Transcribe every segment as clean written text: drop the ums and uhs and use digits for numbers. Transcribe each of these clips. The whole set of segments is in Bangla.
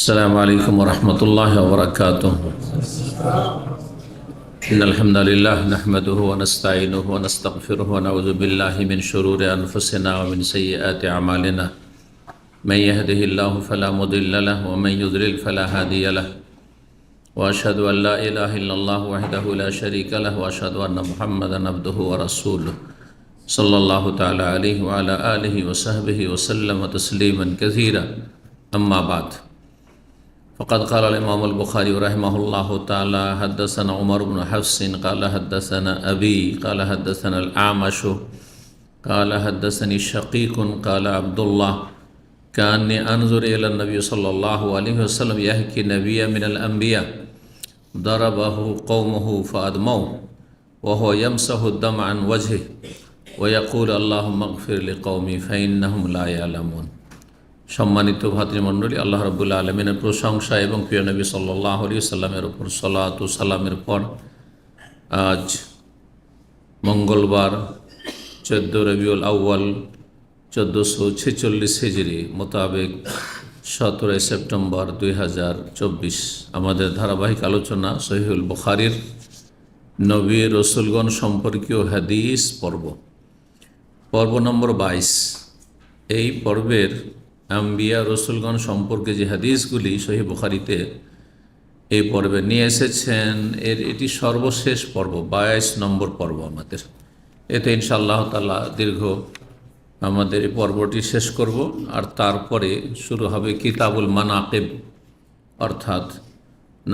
السلام عليكم ورحمة الله وبركاته. إن الحمد لله نحمده ونستعينه ونستغفره ونعوذ بالله من شرور أنفسنا ومن سيئات أعمالنا. من يهده الله فلا مضل له ومن يضلل فلا هادي له. وأشهد أن لا إله إلا الله وحده لا شريك له وأشهد أن محمدا عبده ورسوله صلى الله تعالى عليه وعلى آله وصحبه وسلم تسليما كثيرا. أما بعد، فقد قال الإمام البخاري رحمه الله تعالى: حدثنا عمر بن حفص قال حدثنا أبي قال حدثنا الأعمش قال حدثني شقيق قال عبد الله كأني أنظر إلى النبي صلى الله عليه وسلم يحكي نبيا من الأنبياء ضربه قومه فأدموه وهو يمسح الدم عن وجهه ويقول اللهم اغفر لقومي فإنهم لا يعلمون। সম্মানিত ভাতৃমণ্ডলী, আল্লাহ রাব্বুল আলামিনের প্রশংসা এবং প্রিয় নবী সাল্লাল্লাহু আলাইহি ওয়াসাল্লামের উপর সালাত ও সালামের পর আজ মঙ্গলবার 14 রবিউল আউয়াল 1446 হিজরি মোতাবেক 17 সেপ্টেম্বর 2024 আমাদের ধারাবাহিক আলোচনা সহিহুল বুখারীর নবী রাসূলগণ সম্পর্কীয় হাদিস পর্ব নম্বর 22। এই পর্বের আম্বিয়া রসুলগণ সম্পর্কে যে হাদিসগুলি সহিহ বুখারীতে এই পর্বে নিয়ে এসেছেন, এটি সর্বশেষ পর্ব, 22 নম্বর পর্ব আমাদের। এতে ইনশাআল্লাহ তাআলা দীর্ঘ আমাদের এই পর্বটি শেষ করব, আর তারপরে শুরু হবে কিতাবুল মানাকিব, অর্থাৎ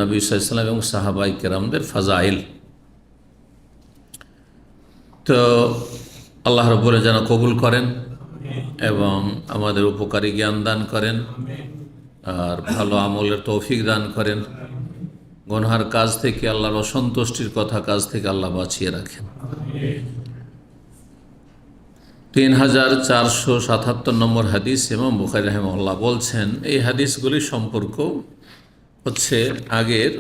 নবী সাল্লাল্লাহু আলাইহি ওয়াসাল্লাম এবং সাহাবায়ে কেরামদের ফাজাইল। তো আল্লাহ রাব্বুল যেন কবুল করেন এবং আমাদের উপকারী জ্ঞান দান করেন আর ভালো আমলের তৌফিক দান করেন। গুনহার কাজ থেকে, আল্লাহর অসন্তুষ্টির কাজ থেকে আল্লাহ বাঁচিয়ে রাখেন। 3477 নম্বর হাদিস ইমাম বুখারী রাহিমাহুল্লাহ বলছেন, এই হাদিসগুলির সম্পর্ক হচ্ছে আগের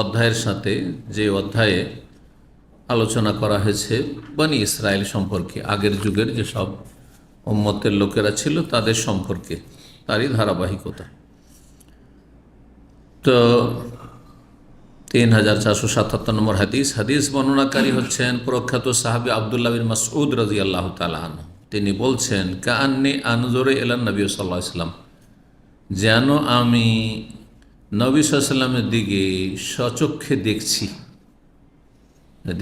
অধ্যায়ের সাথে, যে অধ্যায়ে আলোচনা করা হয়েছে বনি ইসরাইল সম্পর্কে, আগের যুগের যেসব উম্মতের লোকেরা ছিল তাদের সম্পর্কে, তারই ধারাবাহিকতা। তো 3477 নম্বর হাদিস বর্ণনাকারী হচ্ছেন প্রখ্যাত সাহাবী আব্দুল্লাহ বিন মাসউদ রাদিয়াল্লাহু তাআলা আনহু। তিনি বলছেন, কাআন্নী আনজুরু ইলা নবী সাল্লাল্লাহু আলাইহি ওয়াসাল্লাম, যেন আমি নবী সাল্লাল্লাহু আলাইহি ওয়াসাল্লামের দিকে সচক্ষে দেখছি।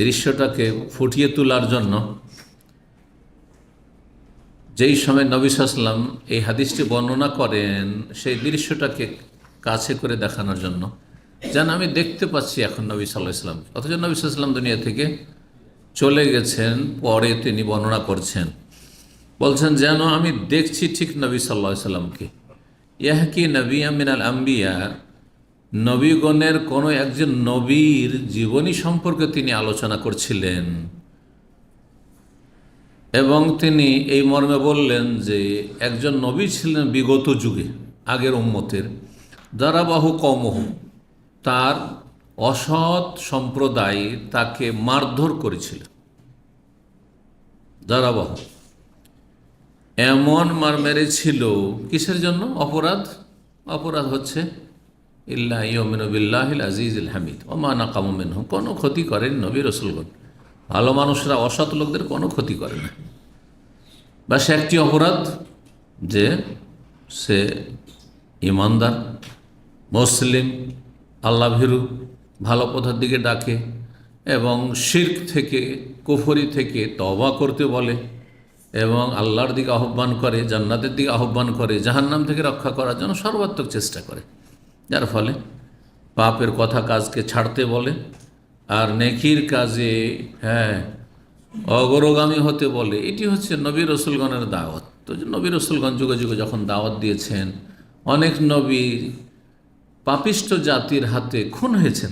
দৃশ্যটাকে ফুটিয়ে তোলার জন্য যেই সময় নবী সাল্লাল্লাহু আলাইহি ওয়াসাল্লাম এই হাদিসটি বর্ণনা করেন, সেই দৃশ্যটাকে কাছে করে দেখানোর জন্য, যেন আমি দেখতে পাচ্ছি এখন নবী সাল্লাল্লাহু আলাইহি ওয়াসাল্লাম। অথচ নবী সাল্লাল্লাহু আলাইহি ওয়াসাল্লাম দুনিয়া থেকে চলে গেছেন, পরে তিনি বর্ণনা করছেন, বলছেন যেন আমি দেখছি ঠিক নবী সাল্লাল্লাহু আলাইহি ওয়াসাল্লামকে। ইয়াহকি নবিয়্যাম মিনাল আম্বিয়া, নবীগণের কোনো একজন নবীর জীবনী সম্পর্কে তিনি আলোচনা করছিলেন এবং তিনি এই মর্মে বললেন যে একজন নবী ছিলেন বিগত যুগে, আগের উম্মতের, দারাবাহু কওমহু, তার অসৎ সম্প্রদায় তাকে মারধর করেছিল। দারাবাহু, এমন মার মেরেছিল, কিসের জন্য? অপরাধ হচ্ছে ইল্লা ইউমিনু বিল্লাহিল আজিজিল হামিদ ওয়া মা নাকামু মিনহুম, কোনো ক্ষতি করেন নবী রাসূলগণ। ভালো মানুষরা অসৎ লোকদের কোনো ক্ষতি করে না। বাস একটি অপরাধ যে সে ইমানদার, মুসলিম, আল্লাহ ভীরু, ভালো পথের দিকে ডাকে এবং শিরক থেকে, কুফরি থেকে তওবা করতে বলে এবং আল্লাহর দিকে আহ্বান করে, জান্নাতের দিকে আহ্বান করে, জাহান্নাম থেকে রক্ষা করার জন্য সর্বাত্মক চেষ্টা করে, যার ফলে পাপের কথা কাজকে ছাড়তে বলে আর নেকির কাজে অগ্রগামী হতে বলে। এটি হচ্ছে নবী রাসূলগণের দাওয়াত। তো নবী রাসূলগণ যুগে যুগে যখন দাওয়াত দিয়েছেন, অনেক নবী পাপিষ্ঠ জাতির হাতে খুন হয়েছেন,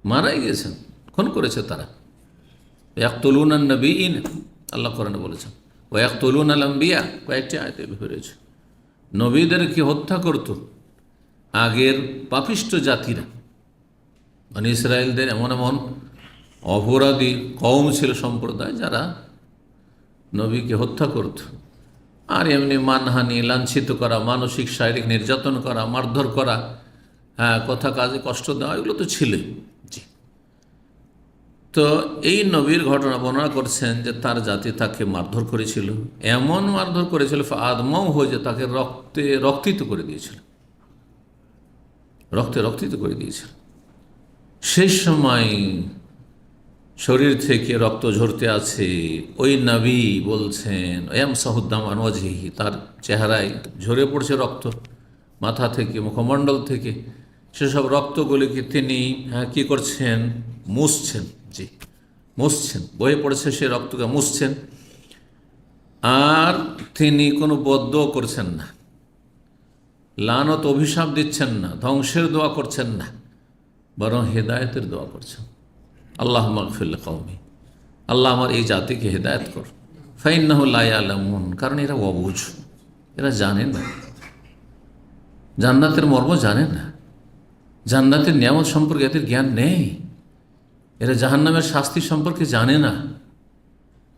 মারাই গেছেন, খুন করেছে তারা। ইয়াকতুলুনান নবিয়্যিন, আল্লাহ কোরআনে বলেছেন, ওয়া ইয়াকতুলুনাল আম্বিয়া, কয়েকটি আয়াতে হয়েছে। নবীদেরকে হত্যা করত আগের পাপিষ্ঠ জাতিরা। মানে ইসরায়েলদের এমন এমন অপরাধী কওম ছিল, সম্প্রদায়, যারা নবীকে হত্যা করত। আর এমনি মানহানি, লাঞ্ছিত করা, মানসিক শারীরিক নির্যাতন করা, মারধর করা, হ্যাঁ, কথা কাজে কষ্ট দেওয়া, এগুলো তো ছিল। জি। তো এই নবীর ঘটনা বর্ণনা করছেন যে তার জাতি তাকে মারধর করেছিল, এমন মারধর করেছিল আদমাও হয়ে যে তাকে রক্তিত করে দিয়েছিল, রক্তিত করে দিয়েছিল। সেই সময় শরীর থেকে রক্ত ঝরতে আছে, ওই নবী বলছেন এম সাহুদ্দাম আনওয়াজহি, তার চেহারায় ঝরে পড়ছে রক্ত, মাথা থেকে, মুখমণ্ডল থেকে। সেসব রক্তগুলিকে তিনি কি করছেন? মুছছেন। জি, মুছছেন, বয়ে পড়েছে সে রক্তকে মুছছেন। আর তিনি কোনো বদদোয়া করছেন না, লানত অভিশাপ দিচ্ছেন না, ধ্বংসের দোয়া করছেন না, বরং হেদায়েতের দোয়া করছেন। আল্লাহ মাগফির কওমি, আল্লাহ আমার এই জাতিকে হেদায়েত কর। ফাইন্নাহু লা ইয়ালামুন, কারণ এরা অবুঝ, এরা জানে না, জান্নাতের মর্ম জানে না, জান্নাতের নিয়ামত সম্পর্কে এদের জ্ঞান নেই, এরা জাহান্নামের শাস্তি সম্পর্কে জানে না।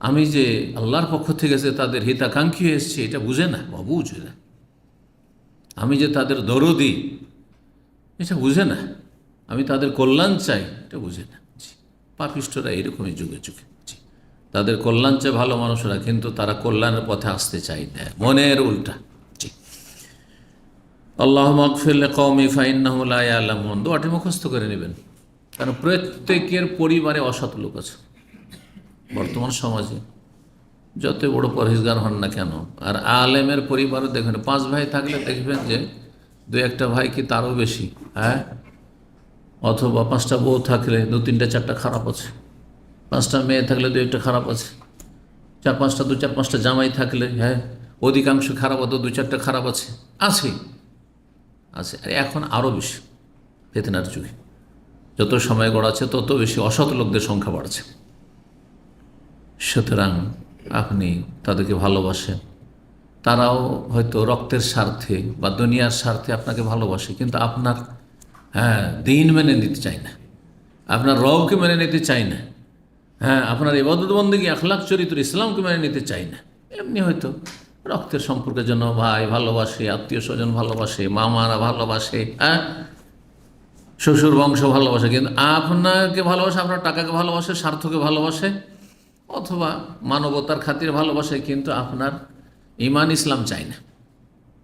আমি যে আল্লাহর পক্ষ থেকে যে তাদের হিতাকাঙ্ক্ষী এসেছি এটা বুঝে না, অবুঝ এরা। আমি যে তাদের দরদি এটা বুঝে না, আমি তাদের কল্যাণ চাই এটা বুঝে না। পাপিষ্ঠরা এইরকমই যুগে যুগে। তাদের কল্যাণ চায় ভালো মানুষরা, কিন্তু তারা কল্যাণের পথে আসতে চায় না, মনের উল্টা। জি, আল্লাহুম্মা আগফির লিকওমি ফাইন্নাহুম লা ইয়ালামুন, দোয়াটি মুখস্থ করে নেবেন, কারণ প্রত্যেকের পরিবারে অসৎ লোক আছে বর্তমান সমাজে, যত বড় পরহেজগার হন না কেন। আর আলেমের পরিবারও দেখবেন, 5 ভাই থাকলে দেখবেন যে 2-1টা ভাই কি তারও বেশি, হ্যাঁ, অথবা 5টা বউ থাকলে 2-3টা 4টা খারাপ আছে, 5টা মেয়ে থাকলে 2-1টা খারাপ আছে, 4-5টা 2-4-5টা জামাই থাকলে, হ্যাঁ, অধিকাংশ খারাপ হতো, 2-4টা খারাপ আছে, আছে। আর এখন আরও বেশি ফিতনার যুগে, যত সময় গড়াচ্ছে তত বেশি অসৎ লোকদের সংখ্যা বাড়ছে। সুতরাং আপনি তাদেরকে ভালোবাসেন, তারাও হয়তো রক্তের স্বার্থে বা দুনিয়ার স্বার্থে আপনাকে ভালোবাসে, কিন্তু আপনার দিন মেনে নিতে চায় না, আপনার রবকে মেনে নিতে চায় না, আপনার ইবাদত বন্দেগী আখলাক চরিত্র ইসলামকে মেনে নিতে চায় না। এমনি হয়তো রক্তের সম্পর্কের জন্য ভাই ভালোবাসে, আত্মীয় স্বজন ভালোবাসে, মামারা ভালোবাসে, শ্বশুর বংশ ভালোবাসে, কিন্তু আপনাকে ভালোবাসে, আপনার টাকাকে ভালোবাসে, স্বার্থকে ভালোবাসে, অথবা মানবতার খাতিরে ভালোবাসে, কিন্তু আপনার ঈমান ইসলাম চায় না।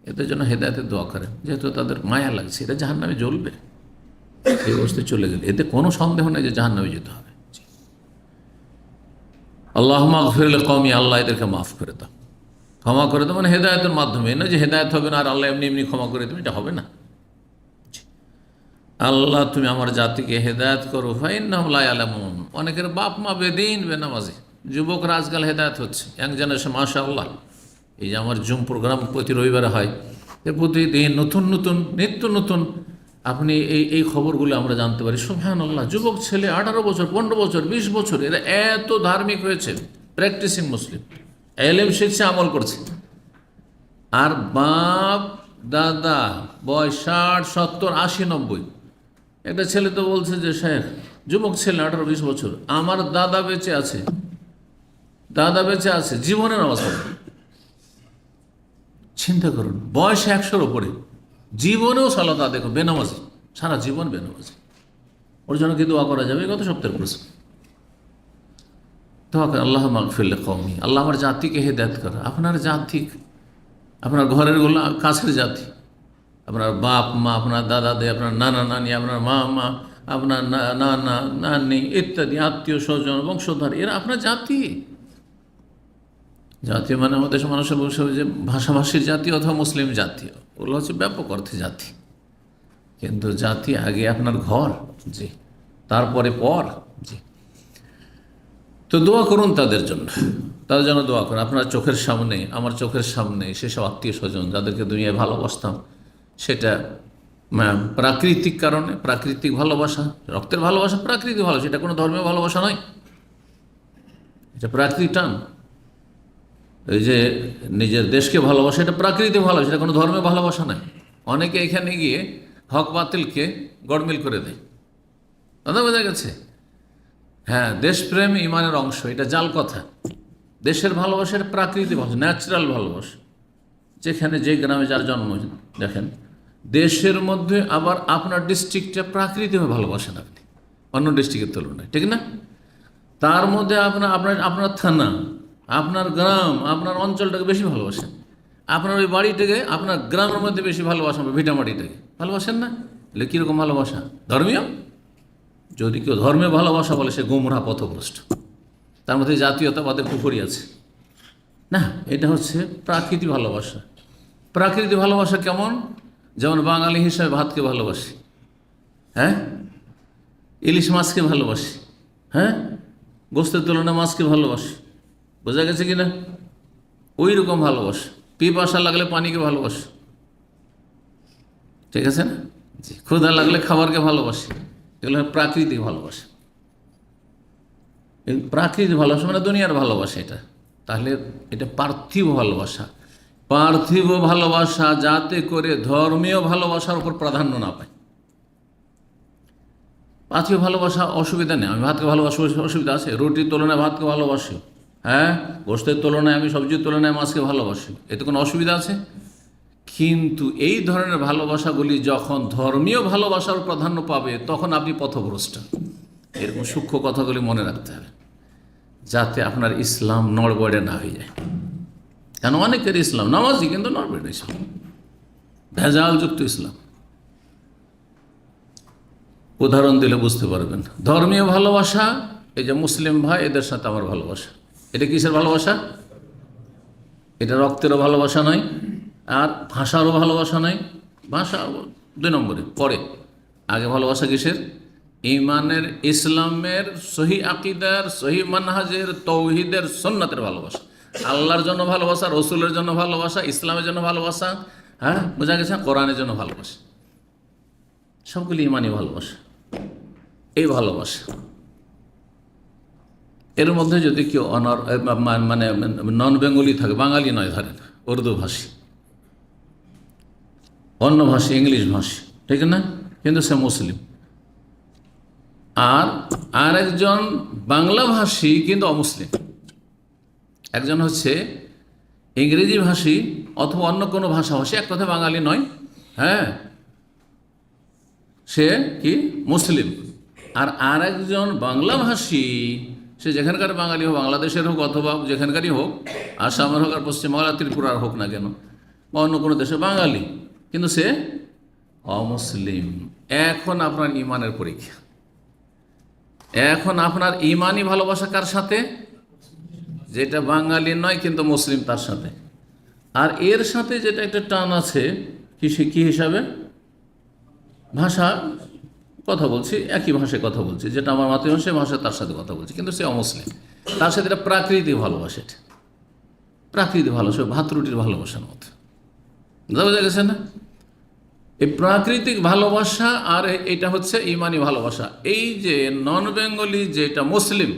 এদের জন্য হেদায়েতের দোয়া করেন, যেহেতু তাদের মায়া লাগছে, এরা জাহান্নামে জ্বলবে, এই অবস্থায় চলে গেলে এতে কোনো সন্দেহ নেই যে জাহান্নামে যেতে হবে। আল্লাহুম্মা আগফির লিকওমি, আল্লাহ এদেরকে মাফ করে দাও, ক্ষমা করে দাও, মানে হেদায়েতের মাধ্যমে না যে হেদায়েত হবে না আর আল্লাহ এমনি এমনি ক্ষমা করে দেবে, এটা হবে না। আল্লাহ তুমি আমার জাতিকে হেদায়েত করো, ফাইন্নাহুম লা ইয়ালামুন। অনেকের বাপ মা বেদিন, বেনামাজি, যুবকরা আজকাল হেদায়েত হচ্ছে, ইয়াং জেনারেশন, মাশাআল্লাহ। এই যে আমার জুম প্রোগ্রাম প্রতি রবিবারে হয়, এর প্রতিদিন নতুন নতুন, নিত্য নতুন আপনি এই খবরগুলো আমরা জানতে পারি। সুবহানাল্লাহ, যুবক ছেলে 18 বছর, 15 বছর, 20 বছর, এরা এত ধার্মিক হয়েছে, প্র্যাকটিসিং মুসলিম, এলেম শিখছে, আমল করছে। আর বাপ দাদা বয়স 60, 70, 80, 90। একটা ছেলে তো বলছে যে শেখ, যুবক ছেলে 18-20 বছর, আমার দাদা বেঁচে আছে, জীবনে নামাজ পড়ে। চিন্তা করুন, বয়স 100-র উপরে, জীবনেও সালাত আদায় করে, বেনামাজি, সারা জীবন বেনামাজি। ওর জন্য কি দোয়া করা যাবে? গত সপ্তাহে প্রশ্ন দোয়া করে, আল্লাহুম্মা আগফির লিকওমি, আল্লাহ আমার জাতিকে হেদায়েত করা। আপনার জাতি, আপনার ঘরের কাছের জাতি, আপনার বাপ মা, আপনার দাদা দাদি, আপনার নানা নানি, আপনার মা, আপনার নানা নানি ইত্যাদি আত্মীয় স্বজন বংশধর, এরা আপনার জাতি। জাতি মানে আমাদের মানুষের বংশ যে ভাষাভাষীর জাতি অথবা মুসলিম জাতি, ওগুলো হচ্ছে ব্যাপক অর্থে জাতি। কিন্তু জাতি আগে আপনার ঘর, জি, তারপরে পর, জি। তো দোয়া করুন তাদের জন্য, তাদের জন্য দোয়া করুন। আপনার চোখের সামনে, আমার চোখের সামনে সেসব আত্মীয় স্বজন যাদেরকে দুনিয়ায় ভালোবাসতাম, সেটা প্রাকৃতিক কারণে, প্রাকৃতিক ভালোবাসা, রক্তের ভালোবাসা প্রাকৃতিক ভালোবাসা, এটা কোনো ধর্মীয় ভালোবাসা নয়, এটা প্রাকৃতিক টান। এই যে নিজের দেশকে ভালোবাসা, এটা প্রাকৃতিক ভালোবাসা, এটা কোনো ধর্মীয় ভালোবাসা নয়। অনেকে এখানে গিয়ে হক বাতিলকে গড়মিল করে দেয়, কথা বোঝা গেছে? দেশপ্রেম ইমানের অংশ, এটা জাল কথা। দেশের ভালোবাসা এটা প্রাকৃতিক ভালোবাসা, ন্যাচারাল ভালোবাসা, যেখানে যে গ্রামে যার জন্ম, দেখেন দেশের মধ্যে আবার আপনার ডিস্ট্রিক্টটা প্রাকৃতিকভাবে ভালোবাসেন আপনি অন্য ডিস্ট্রিক্টের তুলনায়, ঠিক না? তার মধ্যে আপনার আপনার আপনার থানা, আপনার গ্রাম, আপনার অঞ্চলটাকে বেশি ভালোবাসেন, আপনার ওই বাড়িটাকে আপনার গ্রামের মধ্যে বেশি ভালোবাসেন, ভিটামাটিটাকে ভালোবাসেন না? এলে কীরকম ভালোবাসা? ধর্মীয়? যদি কেউ ধর্মীয় ভালোবাসা বলে সে গোমরাহ পথভ্রষ্ট, তার মধ্যে জাতীয়তাবাদের পুকুরি আছে না। এটা হচ্ছে প্রাকৃতিক ভালোবাসা। প্রাকৃতিক ভালোবাসা কেমন? যেমন বাঙালি হিসাবে ভাতকে ভালোবাসি, হ্যাঁ, ইলিশ মাছকে ভালোবাসি, হ্যাঁ, গোস্তের তুলনায় মাছকে ভালোবাসি, বোঝা গেছে কি না? ওই রকম ভালোবাসা। পিপাসা লাগলে পানিকে ভালোবাসি, ঠিক আছে না? জি, ক্ষুধা লাগলে খাবারকে ভালোবাসি। এগুলো প্রাকৃতিক ভালোবাসা। এই প্রাকৃতিক ভালোবাসা মানে দুনিয়ার ভালোবাসা এটা। তাহলে এটা পার্থিব ভালোবাসা। পার্থিব ভালোবাসা যাতে করে ধর্মীয় ভালোবাসার উপর প্রাধান্য না পায়। পার্থিব ভালোবাসা অসুবিধা নেই, আমি ভাতকে ভালোবাসি, অসুবিধা আছে? রুটির তুলনায় ভাতকে ভালোবাসি, হ্যাঁ, গোস্তের তুলনায় আমি সবজির তুলনায় মাছকে ভালোবাসি, এতে কোনো অসুবিধা আছে? কিন্তু এই ধরনের ভালোবাসাগুলি যখন ধর্মীয় ভালোবাসার প্রাধান্য পাবে তখন আপনি পথভ্রষ্ট। এরকম সূক্ষ্ম কথাগুলি মনে রাখতে হবে যাতে আপনার ইসলাম নড়বড়ে না হয়ে যায়। কেন অনেকের ইসলাম নামাজি কিন্তু নড়বড়ে ইসলাম, ভেজালযুক্ত ইসলাম। উদাহরণ দিলে বুঝতে পারবেন। ধর্মীয় ভালোবাসা, এই যে মুসলিম ভাই এদের সাথে আমার ভালোবাসা, এটা কিসের ভালোবাসা? এটা রক্তেরও ভালোবাসা নয়, আর ভাষারও ভালোবাসা নয়। ভাষা 2 নম্বরে, পরে। আগে ভালোবাসা কিসের? ইমানের, ইসলামের, সহি আকিদার, সহি মানহাজের, তৌহিদের, সুন্নাতের ভালোবাসা। আল্লাহর জন্য ভালোবাসা, রসুলের জন্য ভালোবাসা, ইসলামের জন্য ভালোবাসা, হ্যাঁ, বোঝা গেছে? কোরআনের জন্য ভালোবাসা, সবগুলি ইমানি ভালোবাসা। এই ভালোবাসা এর মধ্যে যদি কেউ মানে নন বেঙ্গলি থাকে, বাঙালি নয়, ধরেন উর্দু ভাষী, অন্য ভাষী, ইংলিশ ভাষী, ঠিক না, কিন্তু সে মুসলিম, আর একজন বাংলা ভাষী কিন্তু অমুসলিম, একজন হচ্ছে ইংরেজি ভাষী অথবা অন্য কোনো ভাষাভাষী, এক কথা বাঙালি নয়, হ্যাঁ, সে কি মুসলিম। আর একজন বাংলা ভাষী, সে যেখানকার বাঙালি হোক, বাংলাদেশের হোক অথবা যেখানকারই হোক, আসামের হোক আর পশ্চিমবাংলা, ত্রিপুরার হোক না কেন, বা অন্য কোনো দেশে বাঙালি, কিন্তু সে অমুসলিম। এখন আপনার ইমানের পরীক্ষা। এখন আপনার ইমানি ভালোবাসা কার সাথে? যেটা বাঙালি নয় কিন্তু মুসলিম, তার সাথে। আর এর সাথে যেটা একটা টান আছে, কি হিসাবে? ভাষা কথা বলছি, একই ভাষায় কথা বলছি, যেটা আমার মাতৃভাষা ভাষা, তার সাথে কথা বলছি, কিন্তু সে অমুসলিম। তার সাথে এটা প্রাকৃতিক ভালোবাসা, এটা প্রাকৃতিক ভালোবাসা, ভাত রুটির ভালোবাসার মতো, বোঝা গেছে না? এই প্রাকৃতিক ভালোবাসা আর এটা হচ্ছে ইমানি ভালোবাসা। এই যে নন বেঙ্গলি যেটা মুসলিম,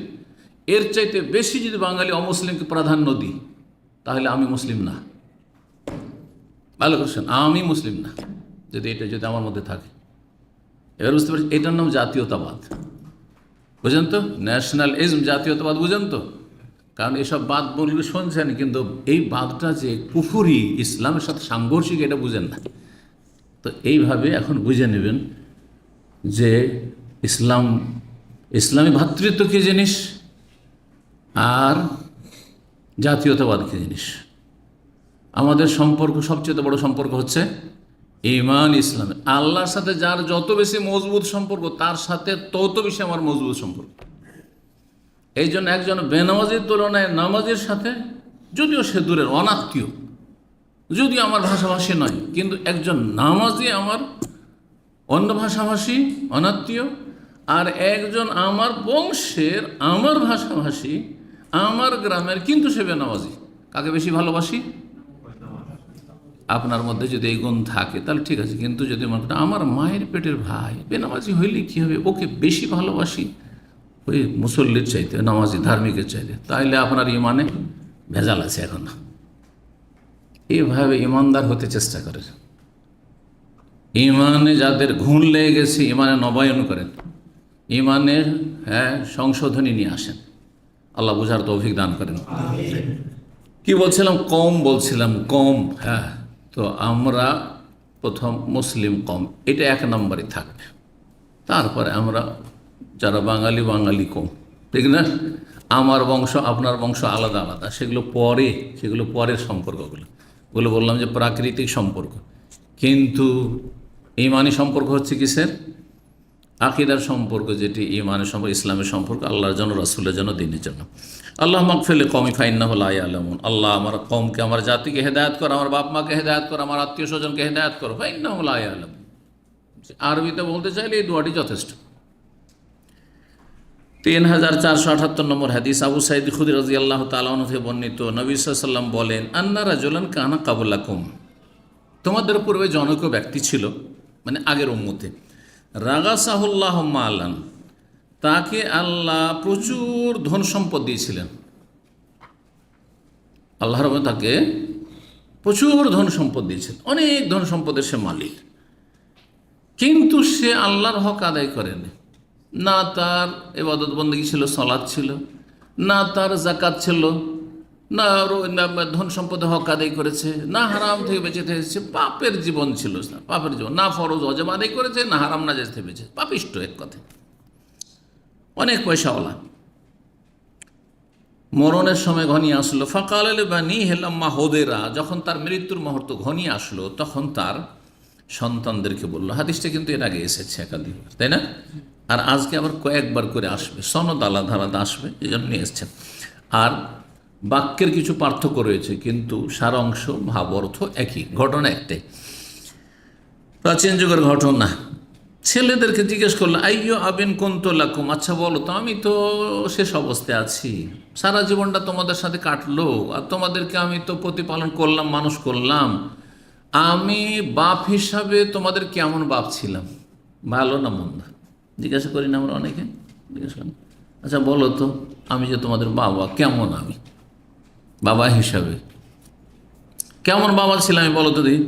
এর চাইতে বেশি যদি বাঙালি অমুসলিমকে প্রাধান্য দিই, তাহলে আমি মুসলিম না। ভালো করছেন, আমি মুসলিম না যদি আমার মধ্যে থাকে। এবার বুঝতে পারছি, এটার নাম জাতীয়তাবাদ। বুঝেন তো? ন্যাশনালিজম, জাতীয়তাবাদ, বুঝেন তো? কারণ এসব বাদ বললে শুনছেন, কিন্তু এই বাদটা যে কুফরি, ইসলামের সাথে সাংঘর্ষিক, এটা বুঝেন না। তো এইভাবে এখন বুঝে নেবেন যে ইসলামী ভ্রাতৃত্ব কী জিনিস আর জাতীয়তাবাদ কী জিনিস। আমাদের সম্পর্ক, সবচেয়ে বড় সম্পর্ক হচ্ছে ঈমান ইসলামে। আল্লাহর সাথে যার যত বেশি মজবুত সম্পর্ক, তার সাথে তত বেশি আমার মজবুত সম্পর্ক। এই জন্য একজন বেনামাজির তুলনায় নামাজের সাথে, যদিও সে দূরের অনাত্মীয়, যদিও আমার ভাষাভাষী নয়, কিন্তু একজন নামাজি আমার অন্য ভাষাভাষী, অনাত্মীয়, আর একজন আমার বংশের, আমার ভাষাভাষী, আমার গ্রামের, কিন্তু সে বেনামাজি। কাকে বেশি ভালোবাসি? আপনার মধ্যে যদি এই গুণ থাকে তাহলে ঠিক আছে, কিন্তু যদি আমার মায়ের পেটের ভাই বেনামাজি হইলে কী হবে, ওকে বেশি ভালোবাসি ওই মুসল্লির চাইতে, নামাজি ধার্মিকের চাইতে, তাইলে আপনার ইমানে ভেজাল আছে এখন। এইভাবে ইমানদার হতে চেষ্টা করেন। ইমানে যাদের ঘুণ লেগে গেছে, ইমানে নবায়ন করেন, ইমানের সংশোধনী নিয়ে আসেন। আল্লাহ বুঝার তৌফিক দান করেন। কি বলছিলাম? কম বলছিলাম, কম। হ্যাঁ, তো আমরা প্রথম মুসলিম কম, এটা এক নম্বরে থাকবে। তারপরে আমরা যারা বাঙালি, বাঙালি কম, ঠিক না? আমার বংশ আপনার বংশ আলাদা আলাদা, সেগুলো পরের সম্পর্কগুলো। ওগুলো বললাম যে প্রাকৃতিক সম্পর্ক। কিন্তু ইমানি সম্পর্ক হচ্ছে কিসের? আকিদার সম্পর্ক, যেটি ইমানের সম্পর্ক, ইসলামের সম্পর্ক, আল্লাহর জন্য, রাসূলের জন্য, দিনের জন্য। আল্লাহ মাগফির কওমি ফাইন্নাহু লা ইয়ালামুন। আল্লাহ আমার কওমকে, আমার জাতিকে হেদায়েত করো, আমার বাপ মাকে হেদায়েত করো, আমার আত্মীয় স্বজনকে হেদায়েত করো। ফাইন্নাহু লা ইয়ালামুন। আরবিতে বলতে চাইলে এই দোয়াটি যথেষ্ট। 3478 নম্বর হাদিস, আবু সাঈদ খুদরি রাদিয়াল্লাহু তাআলা আনহু থেকে বর্ণিত, নবী সাল্লাল্লাহু আলাইহি ওয়াসাল্লাম বলেন, আন্না রাজুলান কানা কাবলাকুম, তোমাদের পূর্বে জনৈক ব্যক্তি ছিল, মানে আগের উম্মতে, রাগাসাহুল্লাহ মালান, তাকে আল্লাহ প্রচুর ধন সম্পদ দিয়েছিলেন। আল্লাহ রাব্বুল তাকে প্রচুর ধন সম্পদ দিয়েছেন, অনেক ধন সম্পদের সে মালিক, কিন্তু সে আল্লাহর হক আদায় করেনি। না তার ইবাদত বন্দেগী ছিল, সালাত ছিল, না তার যাকাত ছিল, না ধন সম্পদে হক আদায় করেছে, না হারাম থেকে বেঁচে থেকেছে। পাপের জীবন ছিল, পাপের জীবন, না ফরজ ওয়াজিব আদায় করেছে, না হারাম নাজায়েজ থেকে বেঁচে, পাপিষ্ট এক কথা, অনেক পয়সাওয়ালা। মরণের সময় ঘনিয়ে আসলো, ফাকাল লিবানিহি লাম্মা হুদিরা, যখন তার মৃত্যুর মুহূর্ত ঘনিয়ে আসলো, তখন তার সন্তানদেরকে বললো। হাদিসটা কিন্তু এর আগে এসেছে একাধিকবার, তাই না? আর আজকে আবার কয়েকবার করে আসবে, সনদ আলাদা আলাদা আসবে, এই জন্য নিয়ে এসছেন। আর বাক্যের কিছু পার্থক্য রয়েছে, কিন্তু সারাংশ, ভাব, অর্থ একই, ঘটনা একটাই, প্রাচীন যুগের ঘটনা। ছেলেদেরকে জিজ্ঞেস করলো, আইয়ো আবিন কুনতু লাকুম, আচ্ছা বলো তো, আমি তো শেষ অবস্থায় আছি, সারা জীবনটা তোমাদের সাথে কাটলো, আর তোমাদেরকে আমি তো প্রতিপালন করলাম, মানুষ করলাম, আমি বাপ হিসাবে তোমাদের কেমন বাপ ছিলাম, ভালো না মন্দ? জিজ্ঞাসা করি না আমরা অনেকে, জিজ্ঞাসা করি, আচ্ছা বলো তো, আমি যে তোমাদের বাবা, কেমন আমি বাবা হিসাবে, কেমন বাবা ছিলাম আমি, বলো তো দিই।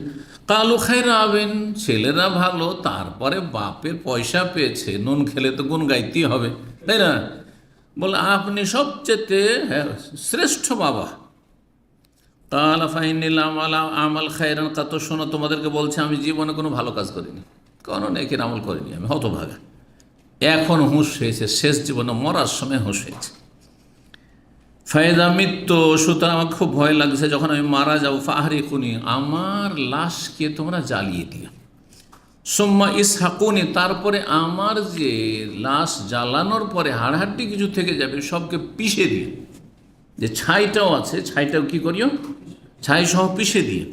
কালু খায়রা আবেন, ছেলেরা ভালো, তারপরে বাপের পয়সা পেয়েছে, নুন খেলে তো গুণ গাইতেই হবে, তাই না? বলে আপনি সবচেয়ে শ্রেষ্ঠ বাবা। কালা ফাইনিল আমাল খায়রান, কত শোনো, তোমাদেরকে বলছে আমি জীবনে কোনো ভালো কাজ করিনি, কোনো নেকির আমল করিনি, আমি হতভাগা। এখন হুঁশ হয়েছে, শেষ জীবনে মরার সময় হুঁশ হয়েছে। ফায়দা মৃত্যু, সুতরাং আমার খুব ভয় লাগছে, যখন আমি মারা যাবো, ফাহরিকুনি, আমার লাশকে তোমরা জ্বালিয়ে দিও, সুম্মা ইসহাকুনি, তারপরে আমার যে লাশ জ্বালানোর পরে হাড়হাড্ডি কিছু থেকে যাবে সবকে পিষে দিও, যে ছাইটাও আছে ছাইটাও কি করিও, ছাই সহ পিষে দিয়ে।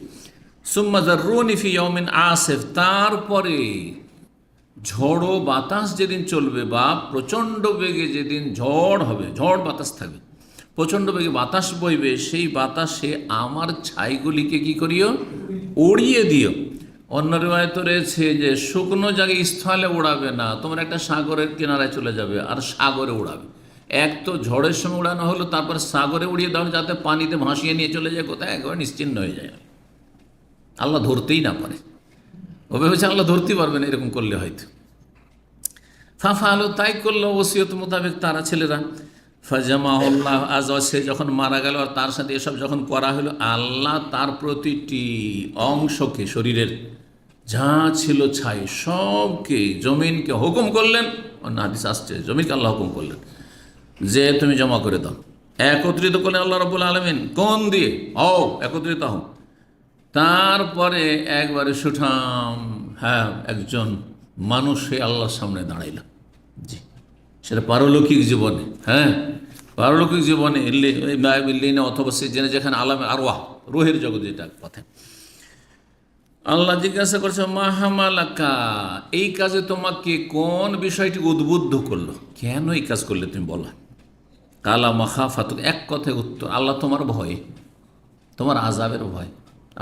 সুম্মা যাররুনি ফি ইয়াউমিন আসিফ, তারপরে ঝড়ো বাতাস যেদিন চলবে, বা প্রচণ্ড বেগে যেদিন ঝড় হবে, ঝড় বাতাস থাকবে, প্রচণ্ড বেগে বাতাস বইবে, সেই বাতাসে আমার ছাইগুলিকে কি করিও, উড়িয়ে দিও। অন্য রিওয়ায়াত রয়েছে যে শুকনো জায়গায় স্থলে উড়াবে না, তোমরা একটা সাগরের কিনারায় চলে যাবে আর সাগরে উড়াবে। এক তো ঝড়ের সময় উড়ানো হলো, তারপর সাগরে উড়িয়ে দাও, যাতে পানিতে ভাসিয়ে নিয়ে চলে যায় কোথায়, একবার নিশ্চিন্ন হয়ে যায়, আল্লাহ ধরতেই না পারে। ও ভেবেছে আল্লাহ ধরতেই পারবে না, এরকম করলে হয়তো। ফাফা আলো, তাই করলো ওসিয়ত মোতাবেক তারা, ছেলেরা। ফাজামাহুল্লাহ আজ, সে যখন মারা গেল আর তার সাথে এসব যখন করা হলো, আল্লাহ তার প্রতিটি অংশকে, শরীরের যা ছিল ছাই সবকে, জমিনকে হুকুম করলেন, অন্য হাদিস আসছে জমিনকে আল্লাহ হুকুম করলেন যে তুমি জমা করে দাও, একত্রিত করলেন আল্লাহ রাব্বুল আলামিন, কোন দিয়ে হও, একত্রিত হও। তারপরে একবারে সুঠাম, হ্যাঁ, একজন মানুষ সে আল্লাহর সামনে দাঁড়াইল। জি, সেটা পারলৌকিক জীবনে, হ্যাঁ, পারলৌকিক জীবনে, লিনে অথবা সে জেনে, যেখানে আলামে আরওয়াহ, রুহের জগৎ, যেটা কথা। আল্লাহ জিজ্ঞাসা করছে, মাহামালাকা, এই কাজে তোমাকে কোন বিষয়টি উদ্বুদ্ধ করলো, কেন এই কাজ করলে তুমি বলো। কালা মাখাফাতুক, এক কথায় উত্তর, আল্লাহ তোমার ভয়, তোমার আযাবের ভয়।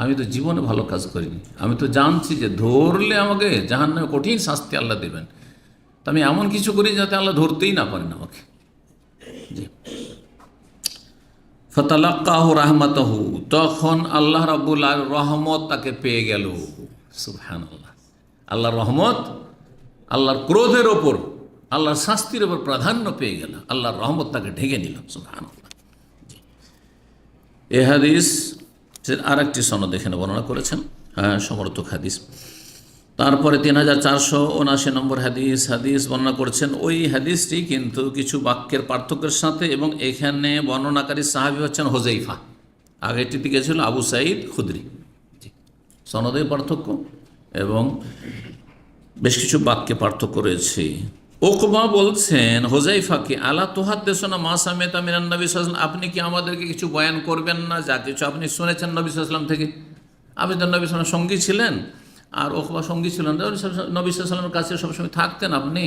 আমি তো জীবনে ভালো কাজ করিনি, আমি তো জানছি যে ধরলে আমাকে জাহান্নামে কঠিন শাস্তি আল্লাহ দেবেন, তো আমি এমন কিছু করি যাতে আল্লাহ ধরতেই না পারেন আমাকে। জি, ফাতালাক্কাহু রাহমাতাহু, তখন আল্লাহ রাব্বুল আলামিন রহমত তাকে পেয়ে গেল। সুবহানাল্লাহ, আল্লাহর রহমত, আল্লাহর ক্রোধের ওপর, আল্লাহর শাস্তির ওপর প্রাধান্য পেয়ে গেল, আল্লাহর রহমত তাকে ঢেকে নিল। সুবহানাল্লাহ। এ হাদিস আর একটি সনদ এখানে বর্ণনা করেছেন, হ্যাঁ, সমর্থক হাদিস। তারপরে 3479 নম্বর হাদিস বর্ণনা করছেন। ওই হাদিসটি কিন্তু কিছু বাক্যের পার্থক্যের সাথে, এবং এখানে বর্ণনাকারী সাহাবী হচ্ছেন হুযায়ফা, আগেরটি দিকে ছিল আবু সাঈদ খুদরি। সনদে পার্থক্য এবং বেশ কিছু বাক্যে পার্থক্য রয়েছে। ওকবা বলছেন হুযায়ফাকে, আলা তুহাদ্দিসুনা মা সামি'তা মিনান নবী সাল্লাল্লাহু আলাইহি ওয়াসাল্লাম, আপনি কি আমাদেরকে কিছু বয়ান করবেন না যা কিছু আপনি শুনেছেন নবী সাল্লাল্লাহু আলাইহি ওয়াসাল্লাম থেকে? আপনি তো নবী সাল্লাল্লাহু আলাইহি ওয়াসাল্লাম সঙ্গী ছিলেন, আর ওকবা সঙ্গী ছিলেন, নবী সাল্লাল্লাহু আলাইহি ওয়াসাল্লামের কাছে সবসময় থাকতেন আপনি,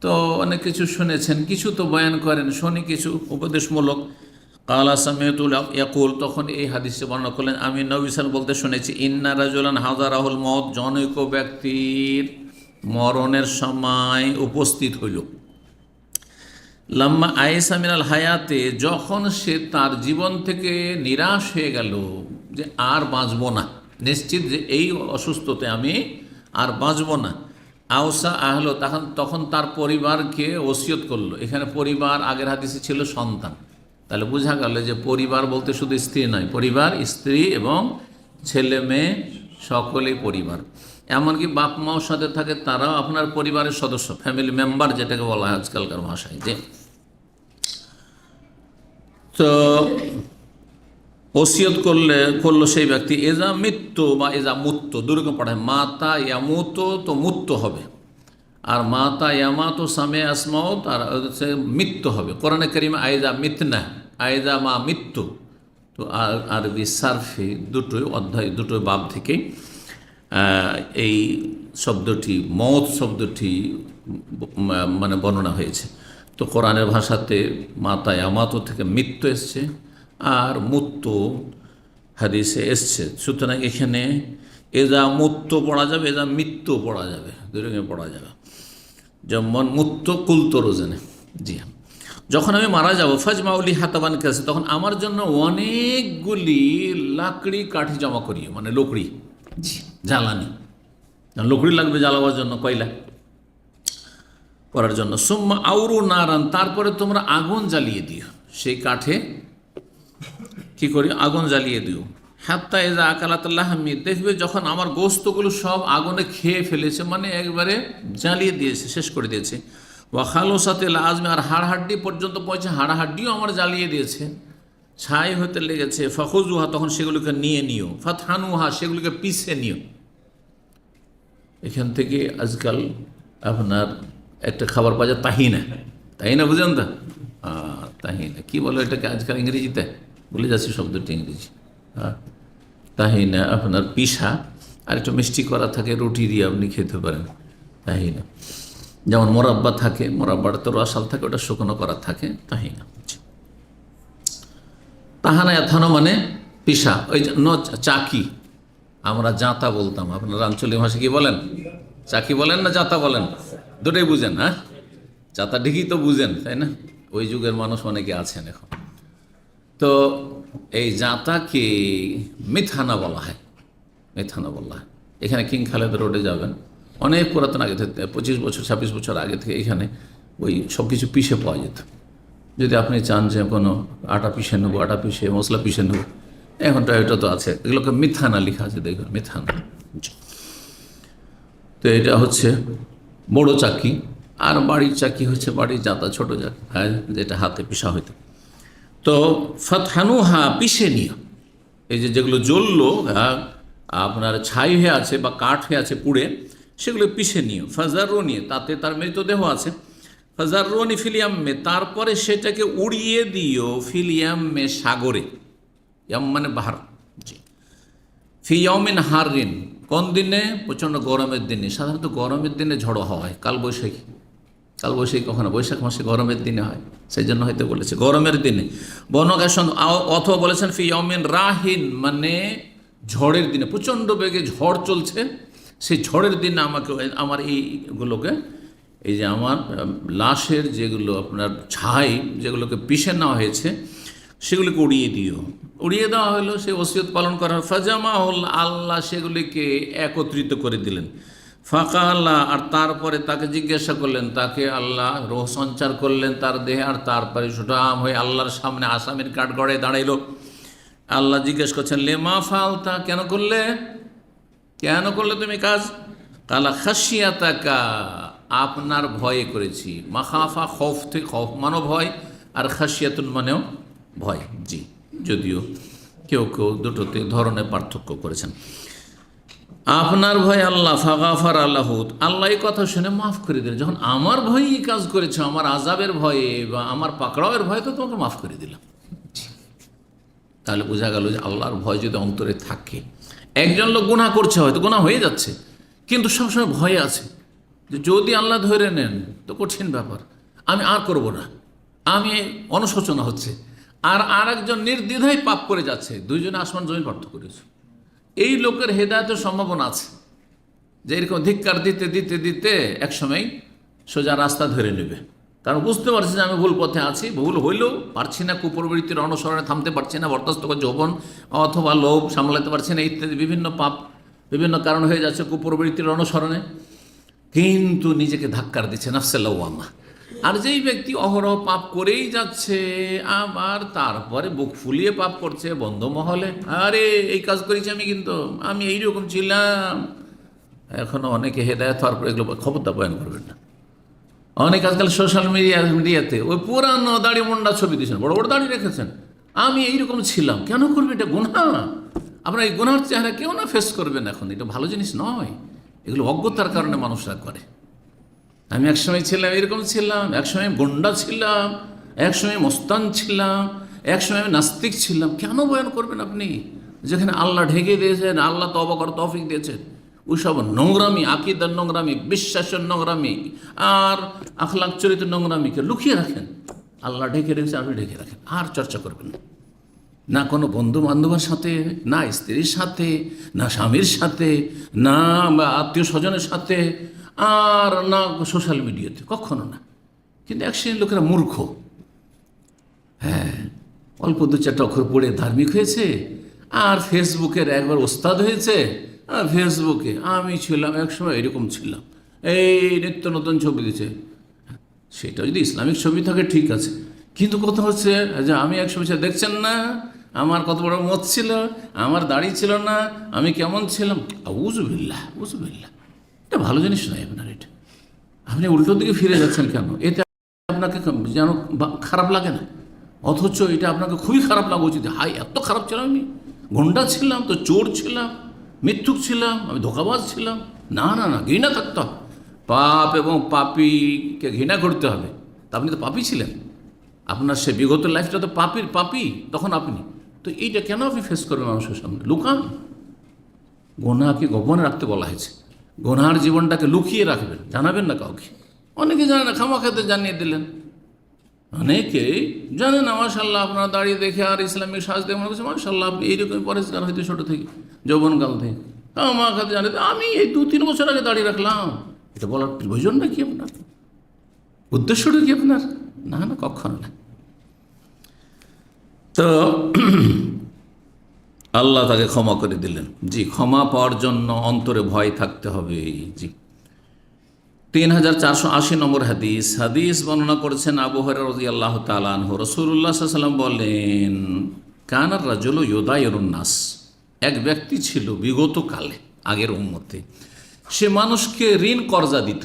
তো অনেক কিছু শুনেছেন, কিছু তো বয়ান করেন, শুনি কিছু উপদেশমূলক। কালা সামি'তু ইয়াকুল, তখন এই হাদিসে বর্ণনা করলেন, আমি নবী সাল্লাল্লাহু আলাইহি ওয়াসাল্লাম বলতে শুনেছি, ইন্না রাজুলান হাযারাহুল মউত, জনৈক ব্যক্তির মরণের সময় উপস্থিত হইল। লাম্মা আয়েসা মিনাল হায়াতে, যখন সে তার জীবন থেকে নিরাশ হয়ে গেল যে আর বাঁচব না, নিশ্চিত যে এই অসুস্থতে আমি আর বাঁচব না। আওসা আহলো, তখন তার পরিবারকে ওসিয়ত করলো। এখানে পরিবার আগের হাদিসে ছিল সন্তান, তাহলে বোঝা গেল যে পরিবার বলতে শুধু স্ত্রী নয়, পরিবার স্ত্রী এবং ছেলে মেয়ে সকলেই পরিবার। এমনকি বাপ মাও সাথে থাকে, তারাও আপনার পরিবারের সদস্য, ফ্যামিলি মেম্বার যেটাকে বলা হয় আজকালকার ভাষায়। যে তো ওসিয়ত করলো সেই ব্যক্তি, এজা মৃত্যু বা এজা মুত্ত, দুরকম পড়ায়, মাতা ইয়ামুত তো মুত্ত হবে, আর মাতা ইয়ামাতো সামে আসমাও, তার হচ্ছে মৃত্যু হবে। কোরআনে কারিমে আইজা মিতনা, আইজা মা মৃত্যু, তো আরবি সারফি দুটোই অধ্যায়, দুটোই বাব থেকে এই শব্দটি, মওত শব্দটি মানে বর্ণনা হয়েছে। তো কোরআনের ভাষাতে মাতা ইয়ামাতো থেকে মৃত্যু এসছে, আর মুত্তু হাদিসে এসছে। সুতরাং এখানে এজা মুত্তু পড়া যাবে, এজা মৃত্যু পড়া যাবে, দুরকম পড়া যাবে। যেমন মুত্ত কুলতো রোজেনে, জি হ্যাঁ, যখন আমি মারা যাবো, ফাজমাউলি হাতাবান কাছে, তখন আমার জন্য অনেকগুলি লাকড়ি কাঠি জমা করিও, মানে লকড়ি, জ্বালানি, লকড়ি লাগবে জ্বালাবার জন্য, কয়লা করার জন্য। সুম্মা আউরু নারান, তারপরে তোমরা আগুন জ্বালিয়ে দিও, সেই কাঠে কি করি, আগুন জ্বালিয়ে দিও। হাত্তা এজা আকালাতাল্লাহমি, দেখবে যখন আমার গোস্তগুলো সব আগুনে খেয়ে ফেলেছে, মানে একবারে জ্বালিয়ে দিয়েছে, শেষ করে দিয়েছে। ওয়াখালো সাথে লাজমে, আর হাড়হাড্ডি পর্যন্ত পৌঁছে, হাড়হাড্ডিও আমার জ্বালিয়ে দিয়েছে, ছাই হতে লেগেছে। ফখুজুহা, তখন সেগুলোকে নিয়ে নিও। ফাতহানুহা, সেগুলোকে পিষে নিও। এখান থেকে আজকাল আপনার একটা খাবার পাওয়া যায় তাহিনা, তাহিনা বুঝেন তো? তাহিনা কি বলো এটাকে আজকাল ইংরেজিতে, বলে যাচ্ছি শব্দটি ইংরেজি। হ্যাঁ, তাহিনা আপনার পিসা, আর একটু মিষ্টি করা থাকে, রুটি দিয়ে আপনি খেতে পারেন তাহিনা। যেমন মোরাব্বা থাকে, মোরাব্বাটা তো রসাল থাকে, ওটা শুকনো করা থাকে, তাহিনা। তাহানা এথানো মানে পিসা, ওই চাকি, আমরা জাঁতা বলতাম, আপনার আঞ্চলিক ভাষা কি বলেন? চাকি বলেন না জাঁতা বলেন? দুটোই বুঝেন? হ্যাঁ, জাঁতা ঠিকই তো বুঝেন, তাই না? ওই যুগের মানুষ অনেকে আছেন এখন। তো এই জাঁতাকে মিথানা বলা হয়, মিথানা বলা হয়। এখানে কিং খালেদ রোডে যাবেন, অনেক পুরাতন আগে থেকে, 25 বছর 26 বছর আগে থেকে এখানে ওই সব কিছু পিষে পাওয়া যেত। যদি আপনি চান যে কোনো আটা পিষে নেবো, আটা পিষে মশলা পিষে নেবো, এখন এটা তো আছে, এগুলোকে মিথানা লেখা আছে, দেখবেন মিথানা। তো এটা হচ্ছে বড় চাকি, আর বাড়ির চাকি হচ্ছে বাড়ির জাঁতা, ছোট চাকি, হ্যাঁ, যেটা হাতে পিষা হইতো। তো ফাতহানুহা, পিষে নিও। এই যেগুলো জ্বললো, আপনার ছাই হয়ে আছে বা কাঠ হয়ে আছে পুড়ে, সেগুলো পিষে নিও। ফাজারুনি, তাতে তার মৃতদেহ আছে। ফাজারুনি ফিলিয়াম্মে, তারপরে সেটাকে উড়িয়ে দিও, ফিলিয়াম্মে, সাগরে, ইয়াম মানে বাহার। জি, ফি ইয়াউমিন হারিন, কোন দিনে? প্রচণ্ড গরমের দিনে। সাধারণত গরমের দিনে ঝড়ো হয়, কালবৈশাখী, কালবৈশাখী কখনো বৈশাখ মাসে গরমের দিনে হয়, সেই জন্য হয়তো বলেছে গরমের দিনে। বনগাসন, অথবা বলেছেন ফি ইয়াউমিন রাহিন, মানে ঝড়ের দিনে, প্রচণ্ড বেগে ঝড় চলছে, সেই ঝড়ের দিনে আমাকে, আমার এইগুলোকে, এই যে আমার লাশের যেগুলো আপনার ছাই, যেগুলোকে পিষে নেওয়া হয়েছে, সেগুলিকে উড়িয়ে দিও। উড়িয়ে দেওয়া হলো, সে ওসিয়ত পালন করা হয়। ফাজামা হল, আল্লাহ সেগুলিকে একত্রিত করে দিলেন। ফাঁকা আল্লাহ, আর তারপরে তাকে জিজ্ঞাসা করলেন, তাকে আল্লাহ রোহ সঞ্চার করলেন তার দেহে, আর তারপরে সুঠাম হয়ে আল্লাহর সামনে আসামির কাঠগড়ায় দাঁড়াইল। আল্লাহ জিজ্ঞেস করছেন লেমা ফালতা, কেন করলে, কেন করলে তুমি কাজ? কালা খাসিয়াতাকা, আপনার ভয়ে করেছি। মাখাফা খৌফ থেকে, খৌফ মানো ভয়, আর খাসিয়াতুন মানেও ভয়। জি, যদিও কেউ কেউ দুটোতে ধরনের পার্থক্য করেছেন। আপনার ভয় আল্লাহ, ফাগাফার আল্লাহুত, আল্লাহ এই কথা শুনে মাফ করে দিলেন। যখন আমার ভয়ই কাজ করেছে, আমার আজাবের ভয়ে বা আমার পাকড়াওয়ের ভয়ে, তো তোমাকে মাফ করে দিলাম। তাহলে বোঝা গেল যে আল্লাহর ভয় যদি অন্তরে থাকে, একজন লোক গুনাহ করছে, হয়তো গুনাহ হয়ে যাচ্ছে, কিন্তু সবসময় ভয়ে আছে যে যদি আল্লাহ ধরে নেন তো কঠিন ব্যাপার, আমি আর করব না, আমি অনুশোচনা হচ্ছে। আর একজন নির্দ্বিধায় পাপ করে যাচ্ছে, দুইজনে আসমান জমিন পার্থক্য করেছে। এই লোকের হেদায়েতের সম্ভাবনা আছে যে এরকম ধিক্কার দিতে দিতে দিতে একসময় সোজা রাস্তা ধরে নেবে, কারণ বুঝতে পারছি যে আমি ভুল পথে আছি, ভুল হইলেও পারছি না, কুপ্রবৃত্তির অনুসরণে থামতে পারছি না, বরদাস্ত করে যৌবন অথবা লোভ সামলাতে পারছি না, ইত্যাদি বিভিন্ন পাপ, বিভিন্ন কারণ হয়ে যাচ্ছে কুপ্রবৃত্তির অনুসরণে, কিন্তু নিজেকে ধাক্কার দিচ্ছে নাফসে লাওয়ামা। আর যেই ব্যক্তি অহরহ পাপ করেই যাচ্ছে, আবার তারপরে বুক ফুলিয়ে পাপ করছে বন্ধ মহলে, আরে এই কাজ করেছি আমি, কিন্তু আমি এইরকম ছিলাম। এখনও অনেকে হেদায়েত হওয়ার পর এগুলো খবরদার বয়ান করবেন না। অনেক আজকাল সোশ্যাল মিডিয়াতে ওই পুরানো দাড়ি মুন্ডা ছবি দিয়েছেন, বড় বড় দাড়ি রেখেছেন, আমি এইরকম ছিলাম। কেন করবেন? এটা গুনাহ। আপনার এই গুনাহর চেহারা কেউ না ফেস করবেন এখন, এটা ভালো জিনিস নয়। এগুলো অজ্ঞতার কারণে মানুষরা করে। আমি একসময় ছিলাম, এরকম ছিলাম, একসময় গুন্ডা ছিলাম, একসময় মস্তান ছিলাম, একসময় আমি নাস্তিক ছিলাম। কেন বয়ান করবেন আপনি, যেখানে আল্লাহ ঢেকে দিয়েছেন, আল্লাহ তওবা করার তৌফিক দিয়েছেন? ওইসব নোংরামি, আকীদার নোংরামি, বিশ্বাসের নোংরামি আর আখলাক চরিত্রের নোংরামিকে লুকিয়ে রাখেন। আল্লাহ ঢেকে রেখেছে, আপনি ঢেকে রাখেন, আর চর্চা করবেন না। না কোনো বন্ধু বান্ধবের সাথে, না স্ত্রীর সাথে, না স্বামীর সাথে, না আত্মীয় স্বজনের সাথে, আর না সোশ্যাল মিডিয়াতে, কখনো না। কিন্তু এক শ্রেণীর লোকেরা মূর্খ, হ্যাঁ, অল্প দু চারটা অক্ষর পড়ে ধার্মিক হয়েছে, আর ফেসবুকের একবার ওস্তাদ হয়েছে। আর ফেসবুকে আমি ছিলাম একসময়, এরকম ছিলাম, এই নিত্য নতুন ছবি দিচ্ছে। সেটা যদি ইসলামিক ছবি থাকে ঠিক আছে, কিন্তু কথা হচ্ছে যে আমি একসময় দেখছেন না আমার কত বড় মত ছিল, আমার দাড়ি ছিল না, আমি কেমন ছিলাম। উজুবিল্লাহ, উজুবিল্লাহ, এটা ভালো জিনিস নয় আপনার। এটা আপনি উল্টো দিকে ফিরে যাচ্ছেন কেন? এতে আপনাকে যেন খারাপ লাগে না, অথচ এটা আপনাকে খুবই খারাপ লাগা উচিত। হাই, এত খারাপ ছিলাম আমি, গুন্ডা ছিলাম, তো চোর ছিলাম, মিথ্যুক ছিলাম, আমি ধোঁকাবাজ ছিলাম। না না না, ঘৃণা থাকতে হবে। পাপ এবং পাপীকে ঘৃণা করতে হবে। তা আপনি তো পাপী ছিলেন, আপনার সে বিগত লাইফটা তো পাপী তখন আপনি তো এইটা কেন আপনি ফেস করবেন মানুষের সামনে? লুকান। গোনাকে গোপনে রাখতে বলা হয়েছে, গোনার জীবনটাকে লুকিয়ে রাখবেন, জানাবেন না কাউকে। অনেকে জানে না, খামাখাতে জানিয়ে দিলেন। অনেকেই জানে না, মাশাল্লাহ আপনার দাঁড়িয়ে দেখে আর ইসলামিক সাজ দেখে মনে করছে মাশাল্লাহ আপনি এইরকমই পরেশগার হইতে ছোটো থেকে, যৌবনকাল থেকে। খামাখাতে জানিয়ে, আমি এই 2-3 বছর আগে দাঁড়িয়ে রাখলাম। এটা বলার প্রয়োজনটা কি আপনার? উদ্দেশ্যটা কি আপনার? না না, কখনো না। তো আল্লাহ তাকে ক্ষমা করে দিলেন। জি, ক্ষমা পাওয়ার জন্য অন্তরে ভয় থাকতে হবে। জি, 3480 নম্বর হাদিস বর্ণনা করেছেন আবু হুরায়রা রাদিয়াল্লাহু তাআলা আনহু। রাসূলুল্লাহ সাল্লাল্লাহু আলাইহি ওয়াসাল্লাম বলেন, কানার রাজুলু ইউদায়িরুন নাস, এক ব্যক্তি ছিল বিগত কালে, আগের উম্মতে, সে মানুষকে ঋণ কর্জা দিত।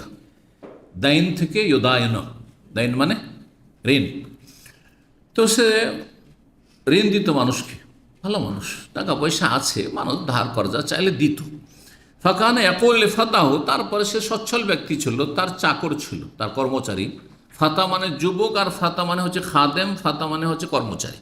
দাইন থেকে ইউদায়িন, দাইন মানে ঋণ। তো সে ঋণ দিত মানুষকে, ভালো মানুষ, টাকা পয়সা আছে, মানুষ ধার কর্জা চাইলে দিত। ফাকানে একল ফাতাহ, তারপরে সে সচ্ছল ব্যক্তি ছিল, তার চাকর ছিল, তার কর্মচারী। ফাতা মানে যুবক, আর ফাতা মানে হচ্ছে খাদেম, ফাতা মানে হচ্ছে কর্মচারী।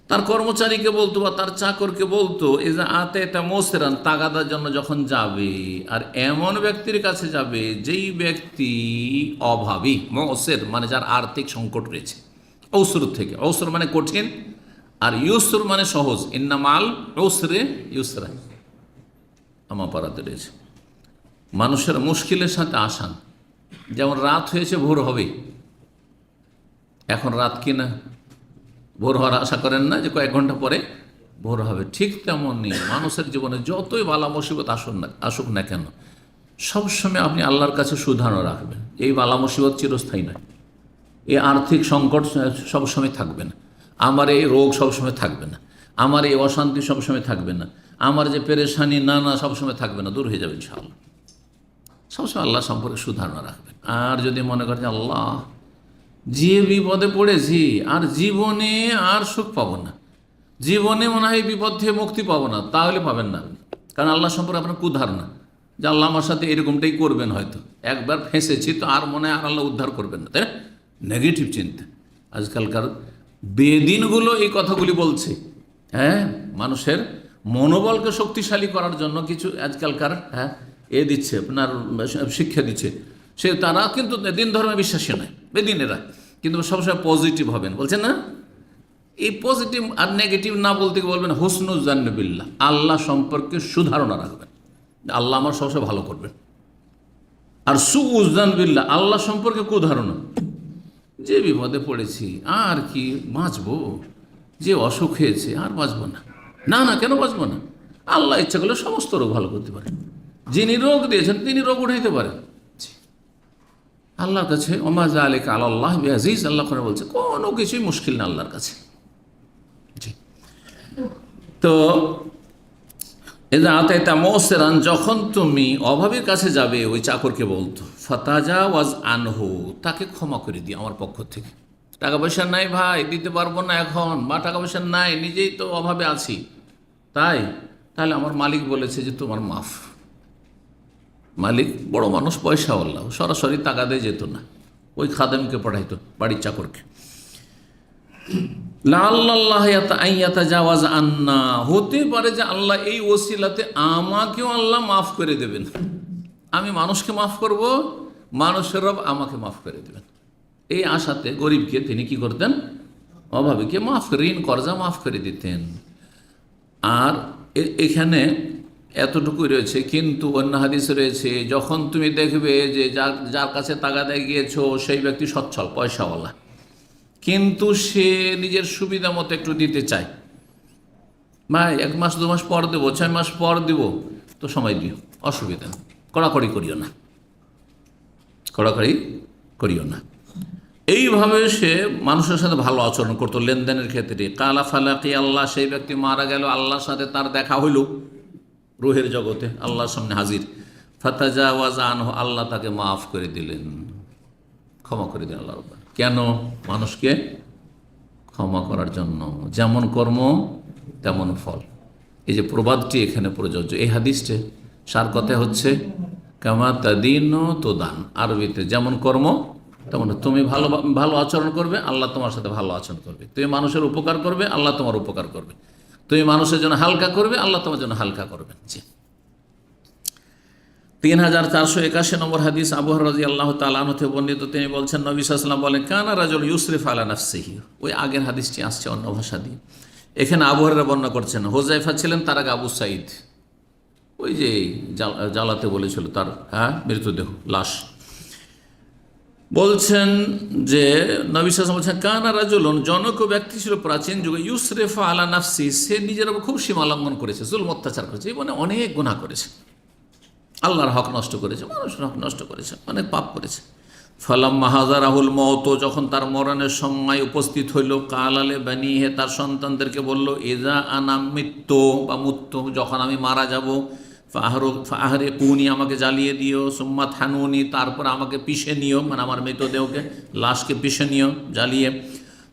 তার কর্মচারীকে বলতো বা তার চাকরকে বলতো, এই যে আতে এটা মোসেরান, তাগাদার জন্য যখন যাবে, আর এমন ব্যক্তির কাছে যাবে যেই ব্যক্তি অভাবী, মোসের মানে যার আর্থিক সংকট রয়েছে। ঔসর থেকে, ঔসর মানে কঠিন, আর ইউসর মানে সহজ। ইন্নামাল ঔসরে ইউসরা, আমার পাড়াতে রয়েছে। মানুষের মুশকিলের সাথে আসান, যেমন রাত হয়েছে ভোর হবে, এখন রাত কিনা ভোর হওয়ার আশা করেন না যে কয়েক ঘন্টা পরে ভোর হবে, ঠিক তেমনই মানুষের জীবনে যতই বালা মুসিবত আসুক না কেন, সবসময় আপনি আল্লাহর কাছে সুধারণা রাখবেন। এই বালা মুসিবত চিরস্থায়ী নয়, এই আর্থিক সংকট সবসময় থাকবে না, আমার এই রোগ সবসময় থাকবে না, আমার এই অশান্তি সবসময় থাকবে না, আমার যে পেরেশানি না সবসময় থাকবে না, দূর হয়ে যাবে ইনশাআল্লাহ। সবসময় আল্লাহ সম্পর্কে সুধারণা রাখবেন। আর যদি মনে করেন আল্লাহ যে বিপদে পড়েছি আর জীবনে আর সুখ পাবো না, জীবনে মনে হয় এই বিপদ থেকে মুক্তি পাবো না, তাহলে পাবেন না। কারণ আল্লাহ সম্পর্কে আপনার কুধারণা যে আল্লাহ আমার সাথে এরকমটাই করবেন, হয়তো একবার ফেঁসেছি তো আর মনে হয় আর আল্লাহ উদ্ধার করবেন না, তাই না? নেগেটিভ চিন্তা। আজকালকার বেদিনগুলো এই কথাগুলি বলছে, হ্যাঁ, মানুষের মনোবলকে শক্তিশালী করার জন্য কিছু আজকালকার দিচ্ছে, আপনার শিক্ষা দিচ্ছে। তারা কিন্তু দিন ধর্মে বিশ্বাসী নয়, বেদিনেরা, কিন্তু সবসময় পজিটিভ হবেন বলছেন না। এই পজিটিভ আর নেগেটিভ না বলতে বলবেন হুসনুজ্জান্ন বিল্লাহ, আল্লাহ সম্পর্কে সুধারণা রাখবেন, আল্লাহ আমার সবসময় ভালো করবেন। আর সুউজ্জান বিল্লাহ, আল্লাহ সম্পর্কে কুধারণা, যে বিপদে পড়েছি আর কি বাঁচবো, যে অসুখ হয়েছে আর বাঁচবো না, না না কেন বাঁচবো না, আল্লাহ ইচ্ছা করলে সমস্ত রোগ ভালো করতে পারেন, যিনি রোগ দিয়েছেন তিনি রোগ উঠাইতে পারেন। আল্লাহর কাছে ওমাজা আলিকা আল্লাহ বিআজিজ, আল্লাহ করে বলছে কোনো কিছুই মুশকিল না আল্লাহর কাছে। তো যখন তুমি অভাবের কাছে যাবে, ওই চাকরকে বলতো ফাতাজা ওয়াজ আনহু, তাকে ক্ষমা করে দিই আমার পক্ষ থেকে। টাকা পয়সা নাই ভাই, দিতে পারবো না এখন, বা টাকা পয়সা নাই, নিজেই তো অভাবে আছি, তাহলে আমার মালিক বলেছে যে তোমার মাফ। মালিক বড় মানুষ, পয়সাওয়ালা, সরাসরি তাগাদে যেত না, ওই খাদেমকে পাঠাইতো, বাড়ির চাকরকে। আন্না, হতে পারে যে আল্লাহ এই ওসিলাতে আমাকেও আল্লাহ মাফ করে দেবেন। আমি মানুষকে মাফ করব, মানুষের রব আমাকে মাফ করে দেবেন। এই আশাতে গরিবকে তিনি কি করতেন, অভাবীকে মাফ, ঋণ কর্জা মাফ করে দিতেন। আর এখানে এতটুকুই রয়েছে, কিন্তু অন্য হাদিস রয়েছে, যখন তুমি দেখবে যে যার কাছে তাগাদে গিয়েছো সেই ব্যক্তি সচ্ছল, পয়সাওয়ালা, কিন্তু সে নিজের সুবিধা মতো একটু দিতে চায়, ভাই 1 মাস 2 মাস পর দেবো, 6 মাস পর দেব, তো সময় দিও, অসুবিধা নেই, কড়াকড়ি করিও না, কড়াকড়ি করিও না। এইভাবে সে মানুষের সাথে ভালো আচরণ করতো লেনদেনের ক্ষেত্রে। কালা ফালাকি আল্লাহ, সেই ব্যক্তি মারা গেল, আল্লাহর সাথে তার দেখা হইল রুহের জগতে, আল্লাহর সামনে হাজির। ফাতাজাওয়াজ আনহু, আল্লাহ তাকে মাফ করে দিলেন, ক্ষমা করে দিলেন আল্লাহ। কেন? মানুষকে ক্ষমা করার জন্য, যেমন কর্ম তেমন ফল। এই যে প্রবাদটি এখানে প্রযোজ্য, এই হাদিসটি সার কথা হচ্ছে কামা তাদিন তোদান, আরবিতে যেমন কর্ম তেমন। তুমি ভালো ভালো আচরণ করবে, আল্লাহ তোমার সাথে ভালো আচরণ করবে। তুমি মানুষের উপকার করবে, আল্লাহ তোমার উপকার করবে। তুমি মানুষের জন্য হালকা করবে, আল্লাহ তোমার জন্য হালকা করবেন। জি। 3481 নম্বর হাদিস, আবু হুরায়রা রাদিয়াল্লাহু তাআলা আনহু থেকে বর্ণিত, তিনি বলছেন নবী সাল্লাল্লাহু আলাইহি ওয়াসাল্লাম বলেন কানা রাজুল ইউসরিফ আলা নাফসিহি। ওই আগের হাদিসটি আসছে অন্য ভাষা দিয়ে, এখানে আবু হুরায়রা বর্ণনা করছেন। হুযায়ফা ছিলেন, তার আগে আবু সাঈদ, ওই যে জ্বালাতে বলেছিল তার মৃতদেহ, লাশ। বলছেন যে নবী সাল্লাল্লাহু আলাইহি ওয়াসাল্লাম বলছেন কানা রাজুলুন, জনক ব্যক্তি ছিল প্রাচীন যুগে, ইউসরিফ আলা নাফসি, সে নিজের উপর খুব সীমা লঙ্ঘন করেছে, জুলম অত্যাচার করেছে, এই মানে অনেক গুনাহ করেছে, আল্লাহর হক নষ্ট করেছে, মানুষের হক নষ্ট করেছে, অনেক পাপ করেছে। ফালাম্মা হাযারাহুল মাউত, যখন তার মরণের সময় উপস্থিত হইল, কাল আলে বানিহে, তার সন্তানদেরকে বলল, ইজা আনা মৃত্যু বা মুত্তু, যখন আমি মারা যাব, ফাহরিকুনি, আমাকে জ্বালিয়ে দিও, সুম্মা থানুনি, তারপর আমাকে পিষে নিও, মানে আমার মৃতদেহকে, লাশকে পিষে নিও জ্বালিয়ে,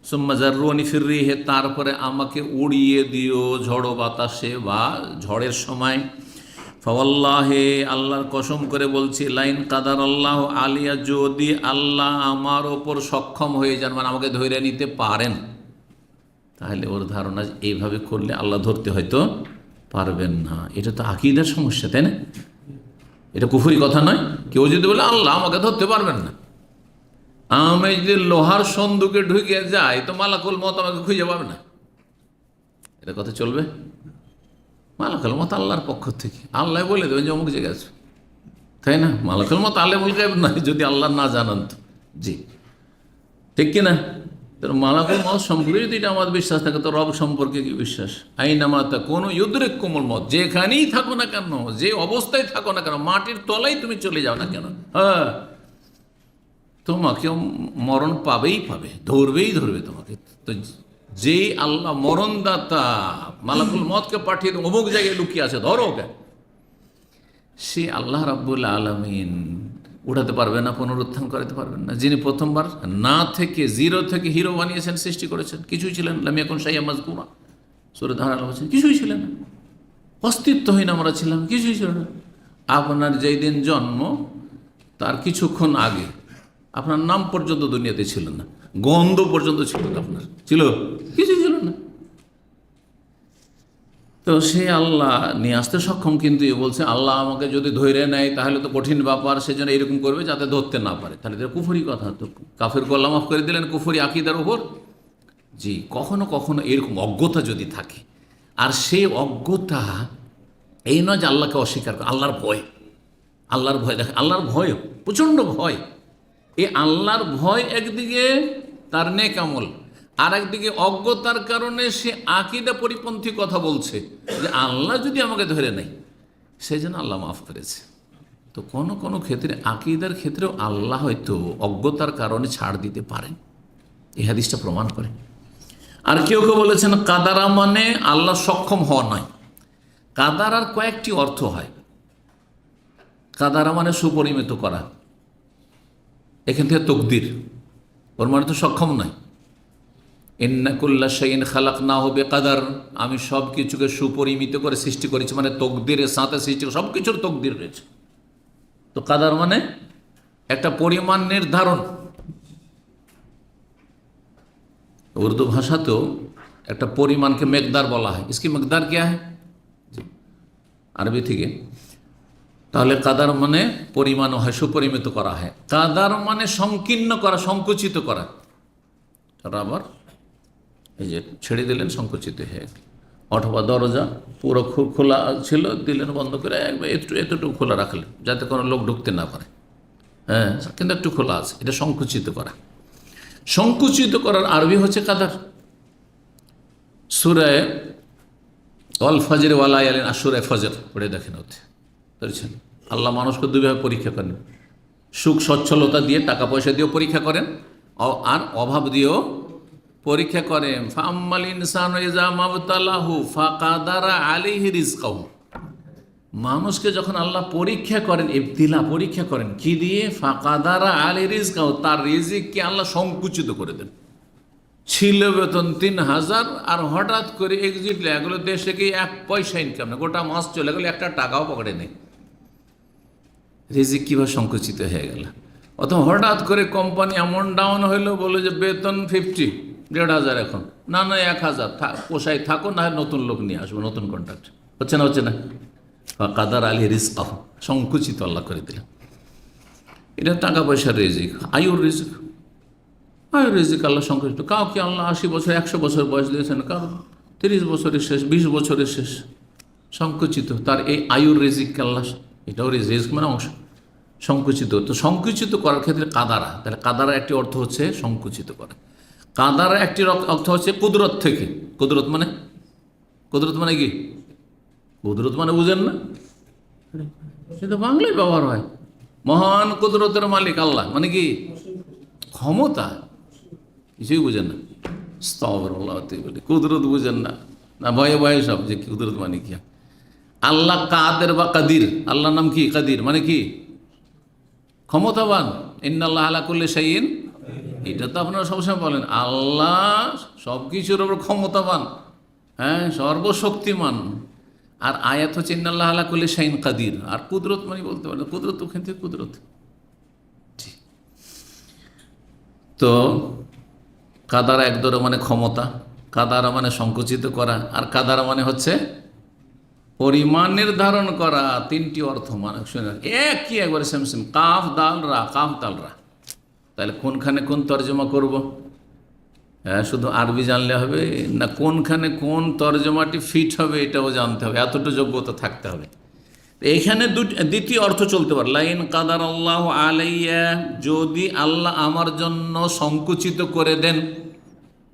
সুম্মা জাররুনি ফির রিহে, তারপরে আমাকে উড়িয়ে দিও ঝড়ো বাতাসে বা ঝড়ের সময়। ফাওয়াল্লাহি, আল্লাহর কসম করে বলছি, লাইন কাদার আল্লাহ আলিয়া, যদি আল্লাহ আমার ওপর সক্ষম হয়ে যান, মানে আমাকে ধরে নিতে পারেন, তাহলে ওর ধারণা এইভাবে করলে আল্লাহ ধরতে হয়তো পারবেন না। এটা তো আকীদার সমস্যা, তাই না? এটা কুফরি কথা নয়। কেউ যদি বলে আল্লাহ আমাকে ধরতে পারবেন না, আমি যদি লোহার সন্দুকে ঢুকে যাই তো মালাকুল মত আমাকে খুঁজে পাবে না, এটা কথা চলবে? মালাকুল মত আল্লাহর পক্ষ থেকে, আল্লাহ বলে দেবেন যে অমুক জায়গায় আছে, তাই না? মালাকুল মত আল্লাহ বলতে নয়, যদি আল্লাহ না জানান তো। জি, ঠিক কিনা? মালাকুল মত সম্পর্কে যদি এটা আমাদের বিশ্বাস থাকে, তো রব সম্পর্কে কি বিশ্বাস? আইনামা তাকুনু ইউদরিকুমুল মত, যেখানেই থাকো না কেন, যে অবস্থায় থাকো না কেন, মাটির তলায় তুমি চলে যাও না কেন, তোমাকে মরণ পাবেই পাবে, ধরবেই ধরবে তোমাকে। তো যেই আল্লাহ মরণদাতা মালাকুল মতকে পাঠিয়ে অমুক জায়গায় লুকিয়ে আছে, ধরো ওকে, সে আল্লাহ রাব্বুল আলামিন উঠাতে পারবেন না, পুনরুত্থান করাতে পারবেন না? যিনি প্রথমবার না থেকে, জিরো থেকে হিরো বানিয়েছেন, সৃষ্টি করেছেন, কিছুই ছিলেন লাম ইয়াকুন শাইআন মাযকুরা, সূরা তাহরা বলছেন কিছুই ছিলেন না, অস্তিত্বহীন আমরা ছিলাম, কিছুই ছিল না। আপনার যেই দিন জন্ম তার কিছুক্ষণ আগে আপনার নাম পর্যন্ত দুনিয়াতে ছিল না, গন্ধ পর্যন্ত ছিল না, আপনার ছিল কিছুই ছিল না। তো সে আল্লাহ নিয়ে আসতে সক্ষম, কিন্তু এ বলছে আল্লাহ আমাকে যদি ধরে নেয় তাহলে তো কঠিন ব্যাপার, সেজন্য এরকম করবে যাতে ধরতে না পারে। তাহলে তো কুফরি কথা, তো কাফের আল্লাহ মাফ করে দিলেন কুফরি আকিদার উপর। জি, কখনো কখনো এরকম অজ্ঞতা যদি থাকে, আর সেই অজ্ঞতা এই নয় যে আল্লাহকে অস্বীকার করে, আল্লাহর ভয়, আল্লাহর ভয়, দেখে আল্লাহর ভয়, প্রচণ্ড ভয়। এই আল্লাহর ভয় একদিকে তার নেক আমল, আর একদিকে অজ্ঞতার কারণে সে আকীদা পরিপন্থী কথা বলছে যে আল্লাহ যদি আমাকে ধরে নেয় সেই জন্য আল্লাহ মাফ করেছে। তো কোনো কোনো ক্ষেত্রে আকীদার ক্ষেত্রেও আল্লাহ হয়তো অজ্ঞতার কারণে ছাড় দিতে পারেন, এই হাদিসটা প্রমাণ করে। আর কেউ কেউ বলেছেন কাদারা মানে আল্লাহ সক্ষম হওয়া নয়, কাদারার কয়েকটি অর্থ হয়। কাদারা মানে সুপরিমিত করা, এখান থেকে তকদির, ওর মানে তো সক্ষম নয়। ইন্না কুল্লা শাইইন খালাকনাহু বিকাদার, আমি সব কিছুকে সুপরিমিত করে সৃষ্টি করেছি, মানে তকদিরের সাথে সৃষ্টি, সব কিছুর তকদির রয়েছে। তো কাদার মানে একটা পরিমাণ নির্ধারণ। উর্দু ভাষাতেও একটা পরিমাণকে মেকদার বলা হয়। ইসকি মেকদার क्या है আরবি থেকে। তাহলে কাদার মানে পরিমাণ হয়, সুপরিমিত করা হয়। কাদার মানে সংকীর্ণ করা, সংকুচিত করা। তারা আবার এই যে ছেড়ে দিলেন, সংকুচিত হয়ে গেল। অথবা দরজা পুরো খোলা ছিল, দিলেন বন্ধ করে, একবার এতটুকু খোলা রাখলেন যাতে কোনো লোক ঢুকতে না পারে, হ্যাঁ, কিন্তু একটু খোলা আছে, এটা সংকুচিত করা। সংকুচিত করার আরবি হচ্ছে কাদার। সূরা ওয়াল ফজর ওয়া লায়ালিন, আর সূরা ফজর পড়ে দেখেন, ওতে বুঝছেন আল্লাহ মানুষকে দুইভাবে পরীক্ষা করেন, সুখ সচ্ছলতা দিয়ে, টাকা পয়সা দিয়েও পরীক্ষা করেন, আর অভাব দিয়েও পরীক্ষা করেন। ফাআম্মাল ইনসানু ইযা মাবতালাহু ফাকাদারা আলাইহি রিজকাহু, মানুষকে যখন আল্লাহ পরীক্ষা করেন, ইবতিলা পরীক্ষা করেন কি দিয়ে? ফাকাদারা আলাইহি রিজকাহু, তার রিজিককে আল্লাহ সংকুচিত করে দেন। ছিল বেতন ৩,০০০, আর হঠাৎ করে এক্সিট লাগলো, দেশে কি ১ পয়সা ইনকাম না, গোটা মাস চলে গেল, একটা টাকাও পকেটে নেই। রিজিক কীভাবে সংকুচিত হয়ে গেল? অথবা হঠাৎ করে কোম্পানি এমন ডাউন হইলো, বললো যে বেতন 50, ১,৫০০ এখন, না ১,০০০, পোষায় থাকো, না নতুন লোক নিয়ে আসবো, নতুন কন্ট্রাক্ট। হচ্ছে না, হচ্ছে না। কাদার আলী রিজক, সংকুচিত আল্লাহ করে দিলেন। এটা টাকা পয়সার রিজিক, আয়ুর রিজিক, আয়ুর রিজিক আল্লাহ সংকুচিত। কাউকে আল্লাহ ৮০ বছর ১০০ বছর বয়স দিয়েছেন, কারো ৩০ বছরের শেষ, ২০ বছরের শেষ, সংকুচিত। তার এই আয়ুর রিজিক আল্লাহ, এটাও রিজিক মানে অংশ, সংকুচিত। তো সংকুচিত করার ক্ষেত্রে কাদারা, তাহলে কাদারা একটি অর্থ হচ্ছে সংকুচিত করা। কাদারা একটি অর্থ হচ্ছে কুদরত থেকে। কুদরত মানে, কুদরত মানে কি? কুদরত মানে বুঝেন না, সেটা বাংলায় ব্যবহার হয়। মহান কুদরতের মালিক আল্লাহ মানে কি? ক্ষমতা। কিছুই বুঝেন না, আস্তাগফিরুল্লাহ, কুদরত বুঝেন না, না ভয়ে ভয়ে সব যে কুদরত মানে কি। আল্লাহ কাদের বা কাদির, আল্লাহর নাম কি? কাদির মানে কি? ক্ষমতাবান। ইন্নাল্লাহ আলা কুল্লি শাইইন, এটা তো আপনারা সবসময় বলেন, আল্লাহ সব কিছুর ওপর ক্ষমতাবান, হ্যাঁ, সর্বশক্তিমান। আর আয়াত হচ্ছে ইন্নাল্লাহ আলা কুল্লি শাইইন কাদির। আর কুদরত মানে বলতে পারেন, কুদরত ওখান থেকে কুদরত। তো কাদারা একদরে মানে ক্ষমতা, কাদারা মানে সংকুচিত করা, আর কাদারা মানে হচ্ছে পরিমাণ নির্ধারণ করা। তিনটি অর্থ মানে শুনে একই, একবারে সেম সেম, কাফ দাল রা, কাফ দাল রা। তাহলে কোনখানে কোন তর্জমা করব? হ্যাঁ, শুধু আরবি জানলে হবে না, কোনখানে কোন তর্জমাটি ফিট হবে এটাও জানতে হবে, এতটা যোগ্যতা থাকতে হবে। এইখানে দ্বিতীয় অর্থ চলতে পারে, লাইন কাদার আল্লাহ আলাইয়া, যদি আল্লাহ আমার জন্য সংকুচিত করে দেন,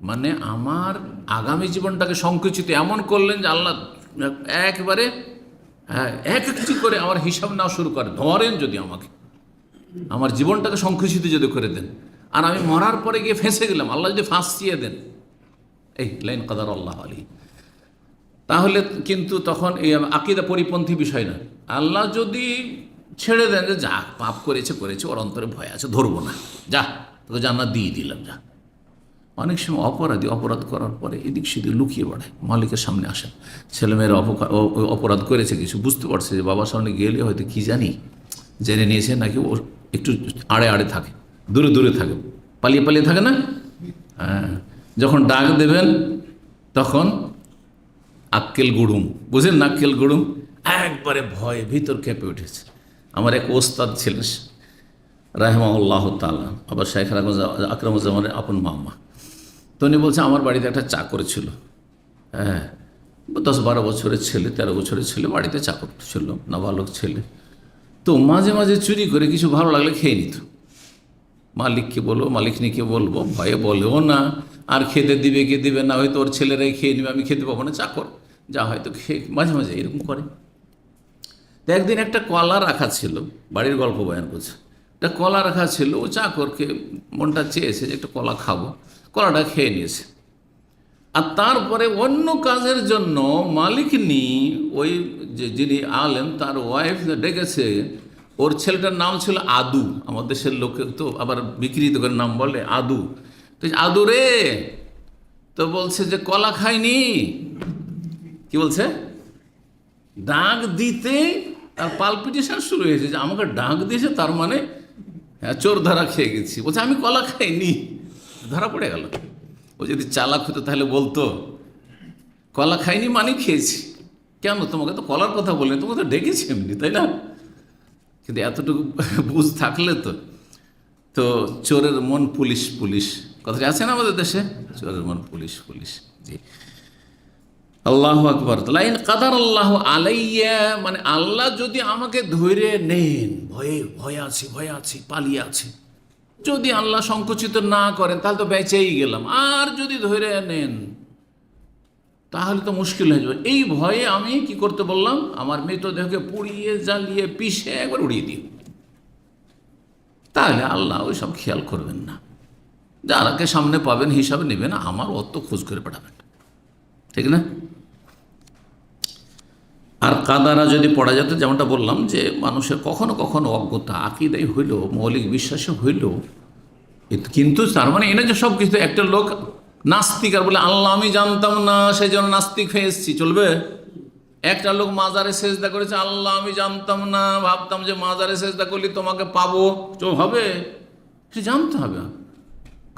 মানে আমার আগামী জীবনটাকে সংকুচিত এমন করলেন যে আল্লাহ একবারে এক একটি করে আমার হিসাব নেওয়া শুরু করে, ধরেন যদি আমাকে, আমার জীবনটাকে সংকুচিত যদি করে দেন, আর আমি মরার পরে গিয়ে ফেঁসে গেলাম, আল্লাহ যদি ফাঁসিয়ে দেন, এই লাইন কাদার আল্লাহ আলী। তাহলে কিন্তু তখন এই আকীদা পরিপন্থী বিষয় না। আল্লাহ যদি ছেড়ে দেন যে যা পাপ করেছে ওর অন্তরে ভয় আছে, ধরবো না, যা তোকে জান্নাত দিয়ে দিলাম, যা। অনেক সময় অপরাধী অপরাধ করার পরে এদিক সেদিক লুকিয়ে বেড়ায়, মালিকের সামনে আসেন। ছেলেমেয়েরা অপরাধ করেছে, কিছু বুঝতে পারছে যে বাবার সামনে গেলে হয়তো কি জানি জেনে নিয়েছে, নাকি ও একটু আড়ে আড়ে থাকে, দূরে দূরে থাকে, পালিয়ে পালিয়ে থাকে না। হ্যাঁ, যখন ডাক দেবেন তখন আক্কেল গুড়ুম, বুঝেন না, আক্কেল গুড়ুম, একবারে ভয়ে ভিতর কেঁপে উঠেছে। আমার এক ওস্তাদ ছিলেন রাহমাহুল্লাহ তাআলা, আবার শেখ আকরামুজ্জামানের আপন মামা। তো উনি বলছে আমার বাড়িতে একটা চাকর ছিল, হ্যাঁ 10-12 বছরের ছেলে, 13 বছরের ছেলে, বাড়িতে চাকর ছিল, নাবালক ছেলে। তো মাঝে মাঝে চুরি করে কিছু ভালো লাগলে খেয়ে নিত। মালিককে বলবো, মালিকনিকে বলবো, ভয়ে বলেও না, আর খেতে দিবে কি দিবে না, হয়তো ওর ছেলেরাই খেয়ে নিবে, আমি খেতে পাবো না, চাকর যা হয়তো খেয়ে মাঝে মাঝে এরকম করে। তো একদিন একটা কলা রাখা ছিল, বাড়ির গল্প বয়ান করছে, একটা কলা রাখা ছিল, ও চাকরকে মনটা চেয়েছে যে একটা কলা খাবো, কলাটা খেয়ে নিয়েছে। আর তারপরে অন্য কাজের জন্য মালিকনি ওই যে যিনি আলেম তার ওয়াইফ ডেকেছে, ওর ছেলেটার নাম ছিল আদু, আমাদের দেশের লোকে তো আবার বিকৃত করে নাম বলে আদু। তো আদু রে, তো বলছে যে কলা খাইনি, কি বলছে, ডাক দিতে আর পালপিটেশন শুরু হয়েছে যে আমাকে ডাক দিয়েছে, তার মানে চোর ধরা খেয়ে গেছি। বলছে আমি কলা খাইনি, ধরা পড়ে গেল। ও যদি চালাক হতো তাহলে বলতো কলা খাইনি মানে খেয়েছি, কেন তোমাকে তো কলার কথা বললেন, তোমাকে তো ডেকেছি এমনি, তাই না? কিন্তু এতটুকু বুঝ থাকলে তো চোরের মন পুলিশ পুলিশ কথাটা আছে না আমাদের দেশে, চোরের মন পুলিশ পুলিশ। জি, আল্লাহু আকবার। লাইন কাদার আল্লাহ আলাইয়া, মানে আল্লাহ যদি আমাকে ধরে নেন, ভয়ে আছি পালিয়ে আছি, যদি আল্লাহ সংকুচিত না করেন তাহলে তো বেঁচেই গেলাম, আর যদি ধরে নেন তাহলে তো মুশকিল হয়ে যাবে। এই ভয়ে আমি কি করতে বললাম, আমার মৃতদেহকে পুড়িয়ে জ্বালিয়ে পিষে একবার উড়িয়ে দিই, তাহলে আল্লাহ ওই সব খেয়াল করবেন না, যারাকে সামনে পাবেন হিসাবে নেবেন, আমার অত খোঁজ করে পাঠাবেন, ঠিক না? আর কাদারা যদি পড়া যেত, যেমনটা বললাম যে মানুষের কখনো কখনো অজ্ঞতা আকীদাই হইল, মৌলিক বিশ্বাসে হইল, কিন্তু তার মানে এনে যে সব কিছু, একটা লোক নাস্তিক আর বলে আল্লাহ আমি জানতাম না সেই জন্য নাস্তিক হয়ে এসেছি, চলবে? একটা লোক মাজারে সেজদা করেছে, আল্লাহ আমি জানতাম না, ভাবতাম যে মাজারে সেজদা করলে তোমাকে পাবো, হবে? সে জানতে হবে,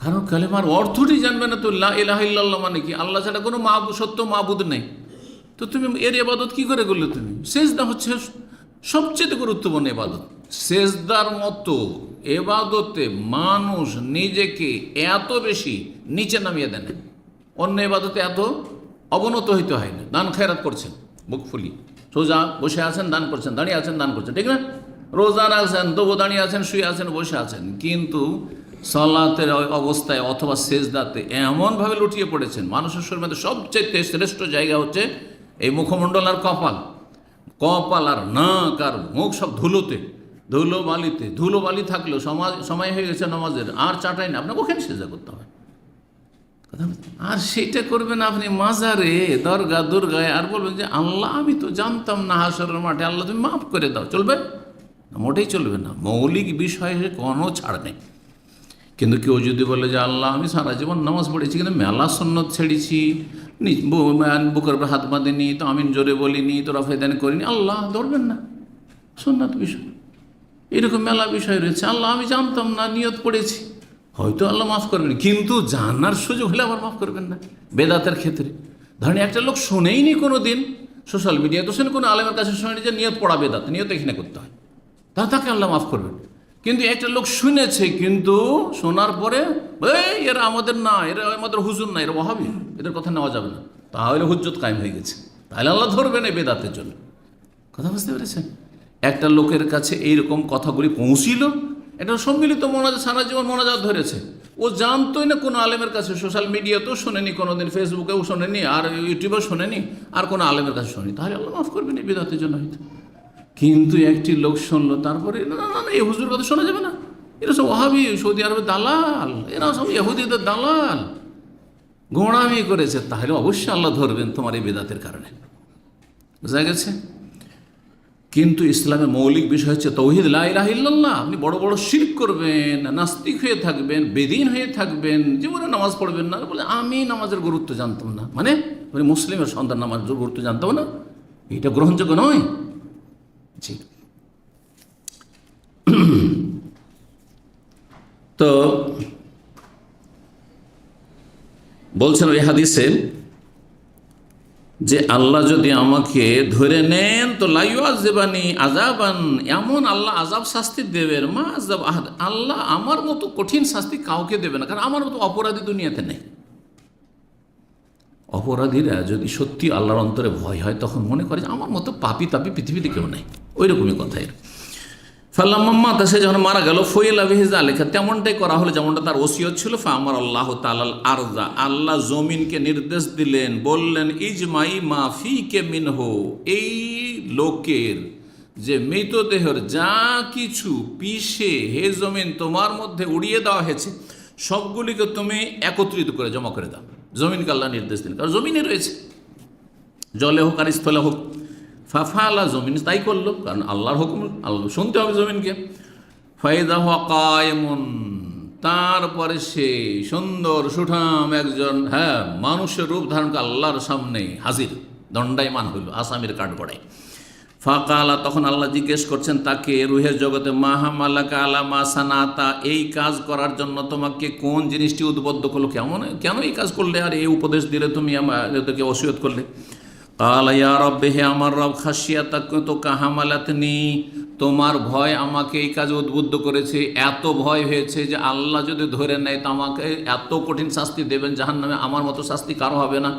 কারণ কালেমার অর্থটি জানবে না তো। লা ইলাহা ইল্লাল্লাহ মানে কি, আল্লাহ ছাড়া কোনো সত্য মাবুদ নেই, তো তুমি এর ইবাদত কি করে করলে? তুমি সেজদা হচ্ছে সবচেয়ে গুরুত্বপূর্ণ ইবাদত। সেজদার মতো এবাদতে মানুষ নিজেকে এত বেশি নিচে নামিয়ে দেন, অন্য ইবাদতে এত অবনত হইতে হয় না। দান খেরাত করছেন, বুক ফুলি সোজা বসে আছেন, দান করছেন, দাঁড়িয়ে আছেন, দান করছেন, ঠিক না? রোজা রাখছেন, তবু দাঁড়িয়ে আছেন, শুয়ে আছেন, বসে আছেন, কিন্তু সালাতের অবস্থায় অথবা সেজদাতে এমনভাবে লুটিয়ে পড়েছেন। মানুষের শরীরের মধ্যে সবচেয়ে শ্রেষ্ঠ জায়গা হচ্ছে এই মুখমণ্ডল আর কপাল আর নাক আর মুখ, সব ধুলো বালি থাকলেও সময় হয়ে গেছে নামাজের, আর চাটাই না, আপনাকে ওখানে সেজদা করতে হবে। আর সেটা করবেন আপনি মাজারে, দুর্গায়, আর বলবেন যে আল্লাহ আমি তো জানতাম না, হাসরের মাঠে আল্লাহ তুমি মাফ করে দাও, চলবে না? মোটেই চলবে না। মৌলিক বিষয়ে কোনো ছাড় নেই। কিন্তু কেউ যদি বলে যে আল্লাহ আমি সারা জীবন নামাজ পড়েছি, কিন্তু মেলা সুন্নত ছেড়েছি, বুকের উপর হাত বাঁধেনি, তো আমিন জোরে বলিনি, তো রফেদান করিনি, আল্লাহ ধরবেন না। সুন্নাত বিষয় এরকম মেলা বিষয় রয়েছে, আল্লাহ আমি জানতাম না, নিয়ত পড়েছি, হয়তো আল্লাহ মাফ করবেন, কিন্তু জানার সুযোগ হলে আবার মাফ করবেন না। বেদাতের ক্ষেত্রে ধরেন একটা লোক শোনেইনি কোনো দিন, সোশ্যাল মিডিয়া তো শুনে, কোনো আলেমের কাছে শোনেনি যে নিয়ত পড়া বেদাত, নিয়ত এখানে করতে হয়, তাকে আল্লাহ মাফ করবেন। কিন্তু একটা লোক শুনেছে, কিন্তু শোনার পরে এরা আমাদের না, এরা আমাদের হুজুর না, এরা ওয়াহাবি, এদের কথা নেওয়া যাবে না, তাহলে হুজ্জত কায়েম হয়ে গেছে, তাহলে আল্লাহ ধরবেন এই বেদাতের জন্য। কথা বুঝতে পেরেছেন? একটা লোকের কাছে এইরকম কথাগুলি পৌঁছিল, এটা সম্মিলিত মোনাজাত, সারা জীবন মোনাজাত ধরেছে, ও জানতোই না কোনো আলেমের কাছে, সোশ্যাল মিডিয়াতেও শোনেনি কোনোদিন, ফেসবুকেও শোনেনি, আর ইউটিউবেও শোনেনি, আর কোনো আলেমের কাছে শোনেনি, তাহলে আল্লাহ মাফ করবেন এই বেদাতের জন্য হয়তো। কিন্তু একটি লোক শুনলো, তারপরে না এই হুজুর কথা শোনা যাবে না, এরা সব ওয়াহাবি, সৌদি আরবের দালাল, এরা সব ইহুদিদের দালাল, গোঁড়ামি করেছে, তাহলে অবশ্যই আল্লাহ ধরবেন তোমার এই বেদাতের কারণে। বুঝা গেছে? কিন্তু ইসলামের মৌলিক বিষয় হচ্ছে তৌহিদ, লা ইলাহা ইল্লাল্লাহ। আপনি বড় বড় শিরক করবেন, নাস্তিক হয়ে থাকবেন, বেদিন হয়ে থাকবেন, জীবনে নামাজ পড়বেন না, বলে আমি নামাজের গুরুত্ব জানতাম না, মানে মুসলিমের সন্তান নামাজের গুরুত্ব জানতাম না, এটা গ্রহণযোগ্য নয়। জি। তো বলছেন ওই হাদিসে যে আল্লাহ যদি আমাকে ধরে নেন তো লাইয়াযিবানি আযাবান, এমন আল্লাহ আযাব শাস্তি দেবেন, মা আযাব আহাদ, আল্লাহ আমার মতো কঠিন শাস্তি কাউকে দেবে না, কারণ আমার মতো অপরাধী দুনিয়াতে নেই। অপরাধীরা যদি সত্যি আল্লাহর অন্তরে ভয় হয়, তখন মনে করে যে আমার মতো পাপী তাপি পৃথিবীতে কেউ নেই। ওই রকমই কথাই। ফাল্লাম্মা তা সে যখন মারা গেল, ফইলা বিহিজা লেখা তেমনটাই করা হলো যেমনটা তার ওসিয়ত ছিল। ফামার আল্লাহ তাআলাল আরজা, আল্লাহ জমিনকে নির্দেশ দিলেন, বললেন ইজমাই মা ফিকে মিনহু, এই লোকের যে মৃতদেহের যা কিছু পিষে হে জমিন তোমার মধ্যে উড়িয়ে দেওয়া হয়েছে, সবগুলিকে তুমি একত্রিত করে জমা করে দাও। জমিনকে আল্লাহ নির্দেশ দিলেন, কারণ জমিনে রয়েছে, জলে হোক আর স্থলে হোক। ফাফালা, জমিন তাই করলো, কারণ আল্লাহর হুকুম, আল্লাহ শুনতে হবে জমিনকে। ফাইদা কায়েমুন, তারপরে সে সুন্দর সুঠাম একজন মানুষের রূপ ধারণ করে আল্লাহর সামনে হাজির, দণ্ডায়মান হইল আসামির কাঠগড়ায়। ফাকালা, তখন আল্লাহ জিজ্ঞেস করছেন তাকে রুহের জগতে, মাহা মালাকা আলা মা সানাতা, এই কাজ করার জন্য তোমাকে কোন জিনিসটি উদ্বুদ্ধ করলো, কেন এই কাজ করলে, আর এই উপদেশ দিলে তুমি আমাদেরকে ওসিয়ত করলে। কালা ইয়া রব্বি, হে আমার রব, খাশিয়াতাকা তো কাহামালাতনি, তোমার ভয় আমাকে এই কাজে উদ্বুদ্ধ করেছে। এত ভয় হয়েছে যে আল্লাহ যদি ধরে নেয় তো আমাকে এত কঠিন শাস্তি দেবেন জাহান্নামে, আমার মতো শাস্তি কারো হবে না।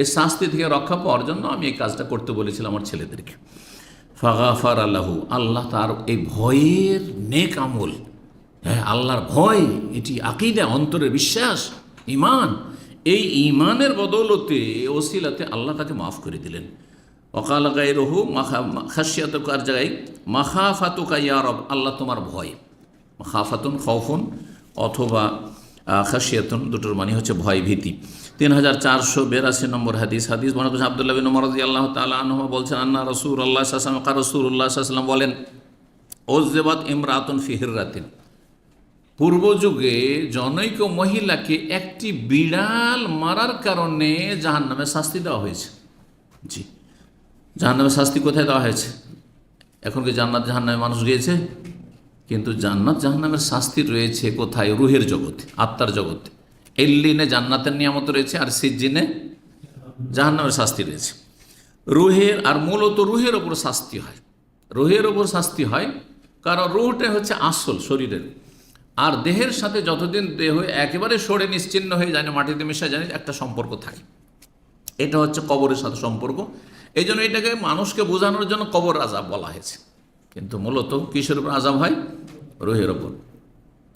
এই শাস্তি থেকে রক্ষা পাওয়ার জন্য আমি এই কাজটা করতে বলেছিলাম আমার ছেলেদেরকে। ফাগাফার আল্লাহু, আল্লাহ তার এই ভয়ের নেক আমল, আল্লাহর ভয়, এটি আকীদা, অন্তরের বিশ্বাস, ঈমান, এই ঈমানের বদৌলতে ওসিলাতে আল্লাহ তাকে মাফ করে দিলেন। ওয়াকাল গায়রুহু খাশিয়াতুকার জায়গায় মাখাফাতুকা ইয়া রব, আল্লাহ তোমার ভয়, মাখাফাতুন খৌফুন অথবা খাশিয়াতুন, দুটোর মানে হচ্ছে ভয়, ভীতি। 3482 নম্বর হাদিস বর্ণনা আব্দুল্লাহ বিন উমর রাদিয়াল্লাহু তাআলা আনহু বলছেন, আন্না রাসূলুল্লাহ সাল্লাল্লাহু আলাইহি ওয়াসাল্লাম, রাসূলুল্লাহ সাল্লাল্লাহু আলাইহি ওয়াসাল্লাম বলেন, উযিবাত ইমরাতুন ফি হিররাতিন, পূর্ব যুগে জনৈক মহিলাকে একটি বিড়াল মারার কারণে জাহান্নামে শাস্তি দেওয়া হয়েছে। জি, জাহান্নামে শাস্তি কোথায় দেওয়া হয়েছে? এখন কি জান্নাত জাহান্নামে মানুষ গিয়েছে? কিন্তু জান্নাত জাহান্নামের শাস্তি রয়েছে কোথায়? রুহের জগতে, আত্মার জগতে। এল্লিনে জান্নাতের নিয়ামত রয়েছে, আর সিজ্জিনে জাহান্নামের শাস্তি রয়েছে। রুহের, আর মূলত রুহের ওপর শাস্তি হয়, রুহের ওপর শাস্তি হয়, কারণ রুহটা হচ্ছে আসল শরীরের, আর দেহের সাথে যতদিন দেহ একেবারে সরে নিশ্চিন্ন হয়ে যায় না, মাটিতে মিশে যায়, একটা সম্পর্ক থাকে। এটা হচ্ছে কবরের সাথে সম্পর্ক। এই জন্য এটাকে মানুষকে বোঝানোর জন্য কবর আযাব বলা হয়েছে, কিন্তু মূলত কিসের উপর আযাব হয়? রুহের ওপর।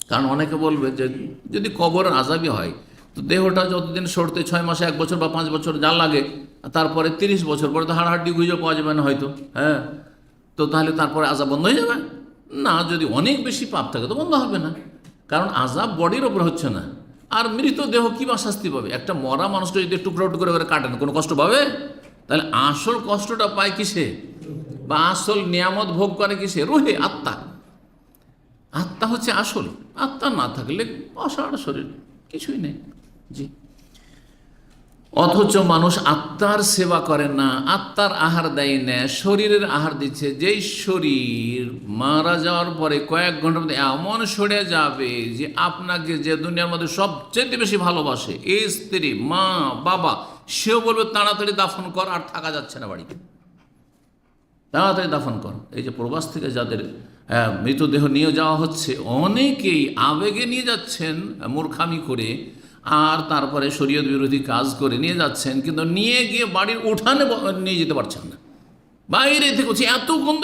কারণ অনেকে বলবে যে যদি কবরের আযাবই হয় তো দেহটা যতদিন সরতে 6 মাসে, 1 বছর বা 5 বছর যা লাগে, তারপরে 30 বছর পরে তো হাড়হাড্ডি গুঁজো পাওয়া যাবে না হয়তো, তো তাহলে তারপরে আযাব বন্ধ হয়ে যাবে না? যদি অনেক বেশি পাপ থাকে তো বন্ধ হবে না, কারণ আযাব বডির ওপর হচ্ছে না। আর মৃত দেহ কী বা শাস্তি পাবে? একটা মরা মানুষকে যদি টুকরো টুকরো করে কাটেন, কোনো কষ্ট পাবে? তাহলে আসল কষ্টটা পায় কিসে, বা আসল নিয়ামত ভোগ করে কিসে? রুহে, আত্মা। আত্মা হচ্ছে আসল। আত্মা না থাকলে অসাড় শরীর, কিছুই নেই। জি, অথচ মানুষ আত্মার সেবা করে না, আত্মার আহার দেয় না, শরীরের আহার দিচ্ছে। যেই শরীর মারা যাওয়ার পরে কয়েক ঘন্টার মধ্যে এমন সরে যাবে যে আপনাকে যে দুনিয়ার মধ্যে সবচেয়ে বেশি ভালোবাসে, এই স্ত্রী, মা, বাবা, সেও বলবে তাড়াতাড়ি দাফন কর, আর থাকা যাচ্ছে না বাড়িতে, তাড়াতাড়ি দাফন কর। এই যে প্রবাস থেকে যাদের মৃতদেহ নিয়ে যাওয়া হচ্ছে, অনেকেই আবেগে নিয়ে যাচ্ছেন, মূর্খামি করে, আর তারপরে শরীয়ত বিরোধী কাজ করে নিয়ে যাচ্ছেন, কিন্তু নিয়ে গিয়ে বাড়ির উঠানে নিয়ে যেতে পারছেন না, বাইরে থেকে হচ্ছে এত গন্ধ,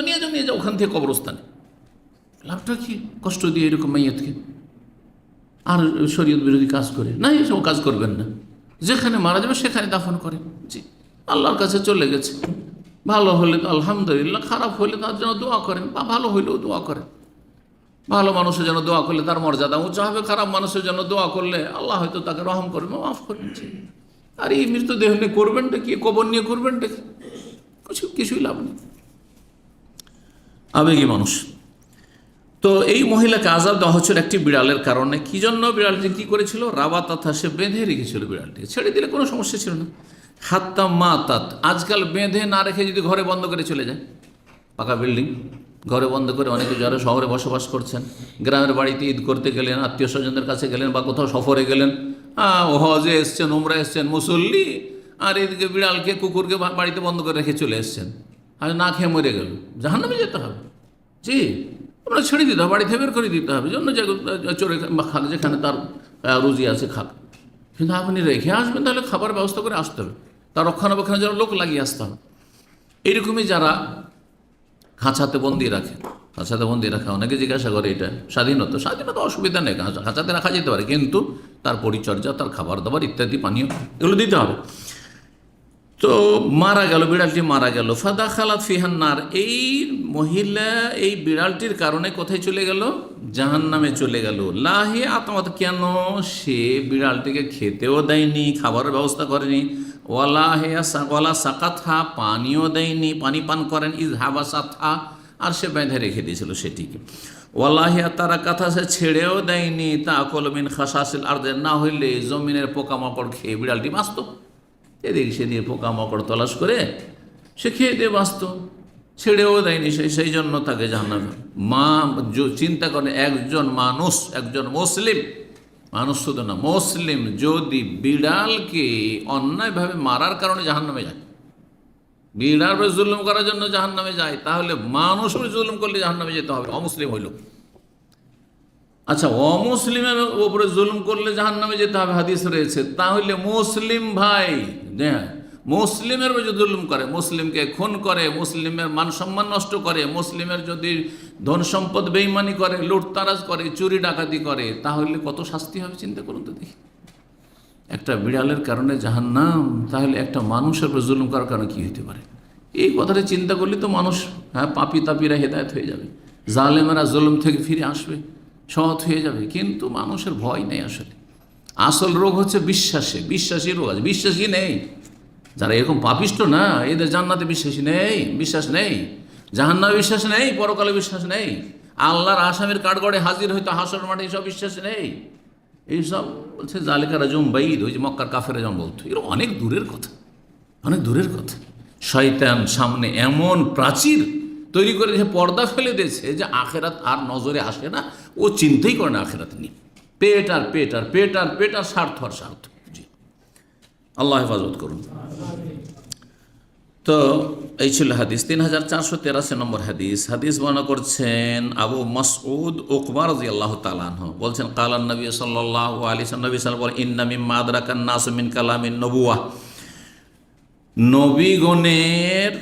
নিয়ে যাও ওখান থেকে কবরস্থানে। লাভটা কি? কষ্ট দিয়ে এরকম মাইয়াতকে, আর শরীয়ত বিরোধী কাজ করে না, এসব কাজ করবেন না। যেখানে মারা যাবে সেখানে দাফন করেন। জি, আল্লাহর কাছে চলে গেছে, ভালো হলে তো আলহামদুলিল্লাহ, খারাপ হলে তার জন্য দোয়া করেন, বা ভালো হইলেও দোয়া করেন। ভালো মানুষের জন্য দোয়া করলে তার মর্যাদা উঁচা হবে, খারাপ মানুষের জন্য দোয়া করলে আল্লাহ হয়তো তাকে রহম করবে, মাফ করবেন। আর এই মৃতদেহ নিয়ে করবেনটা কি, কবর নিয়ে করবেনটা কি, কিছুই লাভ নেই। আবেগী মানুষ। তো এই মহিলাকে আযাব দেওয়া হচ্ছিল একটি বিড়ালের কারণে। কি জন্য? বিড়ালটি কি করেছিল? রাবাতাথা, সে বেঁধে রেখেছিল বিড়ালটিকে, ছেড়ে দিলে কোনো সমস্যা ছিল না। হাত্তা মাতাত, আজকাল বেঁধে না রেখে যদি ঘরে বন্ধ করে চলে যায়, পাকা বিল্ডিং ঘরে বন্ধ করে, অনেকে যারা শহরে বসবাস করছেন, গ্রামের বাড়িতে ঈদ করতে গেলেন, আত্মীয় স্বজনদের কাছে গেলেন, বা কোথাও সফরে গেলেন, হজে এসছেন, উমরা এসছেন, মুসল্লি, আর এদিকে বিড়ালকে কুকুরকে বাড়িতে বন্ধ করে রেখে চলে এসছেন, আর না খেয়ে মরে গেল, জাহান্নামে যেতে হবে। জি, আমরা ছেড়ে দিতে হবে, বাড়ি থেকে বের করে দিতে হবে, জন্য চোরে খাক, যেখানে তার রুজি আছে খাক। কিন্তু আপনি রেখে আসবেন, তাহলে খাবার ব্যবস্থা করে আসতে হবে, তার রক্ষণাবেক্ষণের জন্য লোক লাগিয়ে আসতে হবে। এইরকমই যারা খাঁচাতে বন্দি রাখে, খাঁচাতে বন্দি রাখা, অনেকে জিজ্ঞাসা করে এটা স্বাধীনতা, স্বাধীনতা অসুবিধা নেই, খাঁচাতে রাখা যেতে পারে, কিন্তু তার পরিচর্যা, তার খাবার দাবার ইত্যাদি পানীয় এগুলো দিতে হবে। তো মারা গেল, বিড়ালটি মারা গেল। ফাদা খালাত ফিহান্নার, এই মহিলা এই বিড়ালটির কারণে কোথায় চলে গেল? জাহান্নামে চলে গেল। লাহি আতমাত, কেন? সে বিড়ালটিকে খেতেও দেয়নি, খাবারের ব্যবস্থা করেনি, ওয়ালা সাকাথা, পানিও দেয়নি, পানি পান করেন, ইজহাবা সাথা, আর সে বেঁধে রেখে দিয়েছিল সেটিকে। ওয়ালাহিয়া তারা কথা, সে ছেড়েও দেয়নি, তা কলমিন খাসাসিল আর, না হইলে জমিনের পোকামাকড় খেয়ে বিড়ালটি বাঁচত, এদিকে সেদিকে পোকামাকড় তলাশ করে সে খেয়ে দিয়ে বাঁচত, ছেড়েও দেয়নি সেই জন্য তাকে জাহান্নামে। চিন্তা করেন, একজন মানুষ, একজন মুসলিম মানুষ, শুধু না মুসলিম, যদি বিড়ালকে অন্যায়ভাবে মারার কারণে জাহান্নামে যায়, বিড়াল জুলুম করার জন্য জাহান্নামে যায়, তাহলে মানুষ জুলুম করলে জাহান্নামে যেতে হবে, অমুসলিম হইল। আচ্ছা, অমুসলিমের উপরে জুলুম করলে জাহান্নামে যেতে হবে, হাদিস রয়েছে। তাহলে মুসলিম ভাই, হ্যাঁ, মুসলিমের যদি জুলুম করে, মুসলিমকে খুন করে, মুসলিমের মান সম্মান নষ্ট করে, মুসলিমের যদি ধন সম্পদ বেইমানি করে, লুটতারাজ করে, চুরি ডাকাতি করে, তাহলে কত শাস্তি হবে চিন্তা করুন তো দেখি। একটা বিড়ালের কারণে জাহান্নাম, তাহলে একটা মানুষের উপর জুলুম করার কারণে কী হতে পারে? এই কথাটা চিন্তা করলে তো মানুষ, হ্যাঁ, পাপি তাপিরা হেদায়েত হয়ে যাবে, জালেমেরা জুলুম থেকে ফিরে আসবে, সৎ হয়ে যাবে। কিন্তু মানুষের ভয় নেই। আসল রোগ হচ্ছে বিশ্বাসী রোগ আছে, বিশ্বাসী নেই। যারা এরকম পাপিষ্ট না, এদের জান্নাতে বিশ্বাস নেই, জাহান্নামে বিশ্বাস নেই, পরকালে বিশ্বাস নেই, আল্লাহর আসামির কাঠগড়ে হাজির হইতো হাসর মাঠে, এইসব বিশ্বাস নেই। এইসব বলছে জালিকা রাজুম বাইদ, ওই যে মক্কার কাফেরা যেমন বলতো, এরকম অনেক দূরের কথা, অনেক দূরের কথা। শয়তান সামনে এমন প্রাচীর তৈরি করে যে পর্দা ফেলে দিয়েছে যে আখেরাত আর নজরে আসে না, ও চিন্তাই করে না আখেরাত নিয়ে। পেট আর স্বার্থ আর স্বার্থ। জি, আল্লাহ হেফাজত করুন। তো এই ছিল হাদিস। 3483 নম্বর হাদিস বর্ণনা করছেন আবু মাসউদ উকবা রাদিয়াল্লাহু তাআলা আনহু, বলছেন কালান নবী সাল্লাল্লাহু আলাইহি ওয়াসাল্লাম, নবী সাল্লাল্লাহু আলাইহি ওয়াসাল্লাম, ইন্না মিম্মা আদরাকান নাস মিন কালামিন নবুওয়াহ, নবীগণের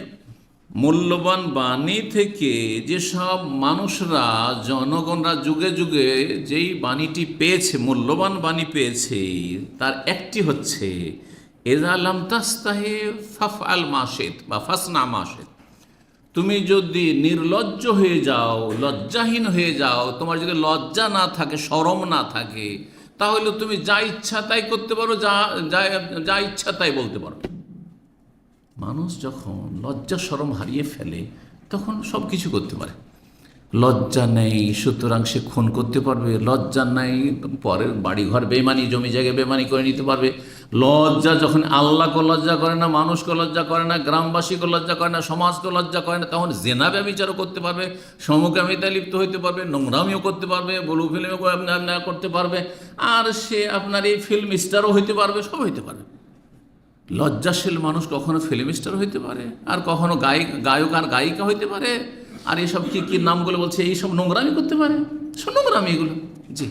মূল্যবান বাণী থেকে যেসব মানুষরা, জনগণরা যুগে যুগে যেই বাণীটি পেয়েছে, মূল্যবান বাণী পেয়েছে, তার একটি হচ্ছে এযা লাম তাস্তাহি ফাফআল মা শিত বা ফাসনা মা শিত, তুমি যদি নির্লজ্জ হয়ে যাও, লজ্জাহীন হয়ে যাও, তোমার যদি লজ্জা না থাকে, শরম না থাকে, তাহলে তুমি যা ইচ্ছা তাই করতে পারো, যা ইচ্ছা তাই বলতে পারো। মানুষ যখন লজ্জা শরম হারিয়ে ফেলে, তখন সব কিছু করতে পারে। লজ্জা নেই, সুতরাং সে খুন করতে পারবে। লজ্জা নেই, পরের বাড়িঘর বেমানি, জমি জায়গায় বেমানি করে নিতে পারবে। লজ্জা যখন আল্লাহকে লজ্জা করে না, মানুষকে লজ্জা করে না, গ্রামবাসীকে লজ্জা করে না, সমাজকে লজ্জা করে না, তখন জেনা ব্যভিচারও করতে পারবে, সমকামিতায় লিপ্ত হইতে পারবে, নোংরামিও করতে পারবে, ব্লু ফিল্মও করতে পারবে, আর সে আপনার এই ফিল্ম স্টারও হইতে পারবে, সব হইতে পারবে। লজ্জাশীল মানুষ কখনো ফিল্ম স্টার হইতে পারে, আর কখনো গায়ক আর গায়িকা হইতে পারে, আর এইসব কি নামগুলো বলছে, এইসব নোংরামি করতে পারে, সব নোংরামি এগুলো। জি,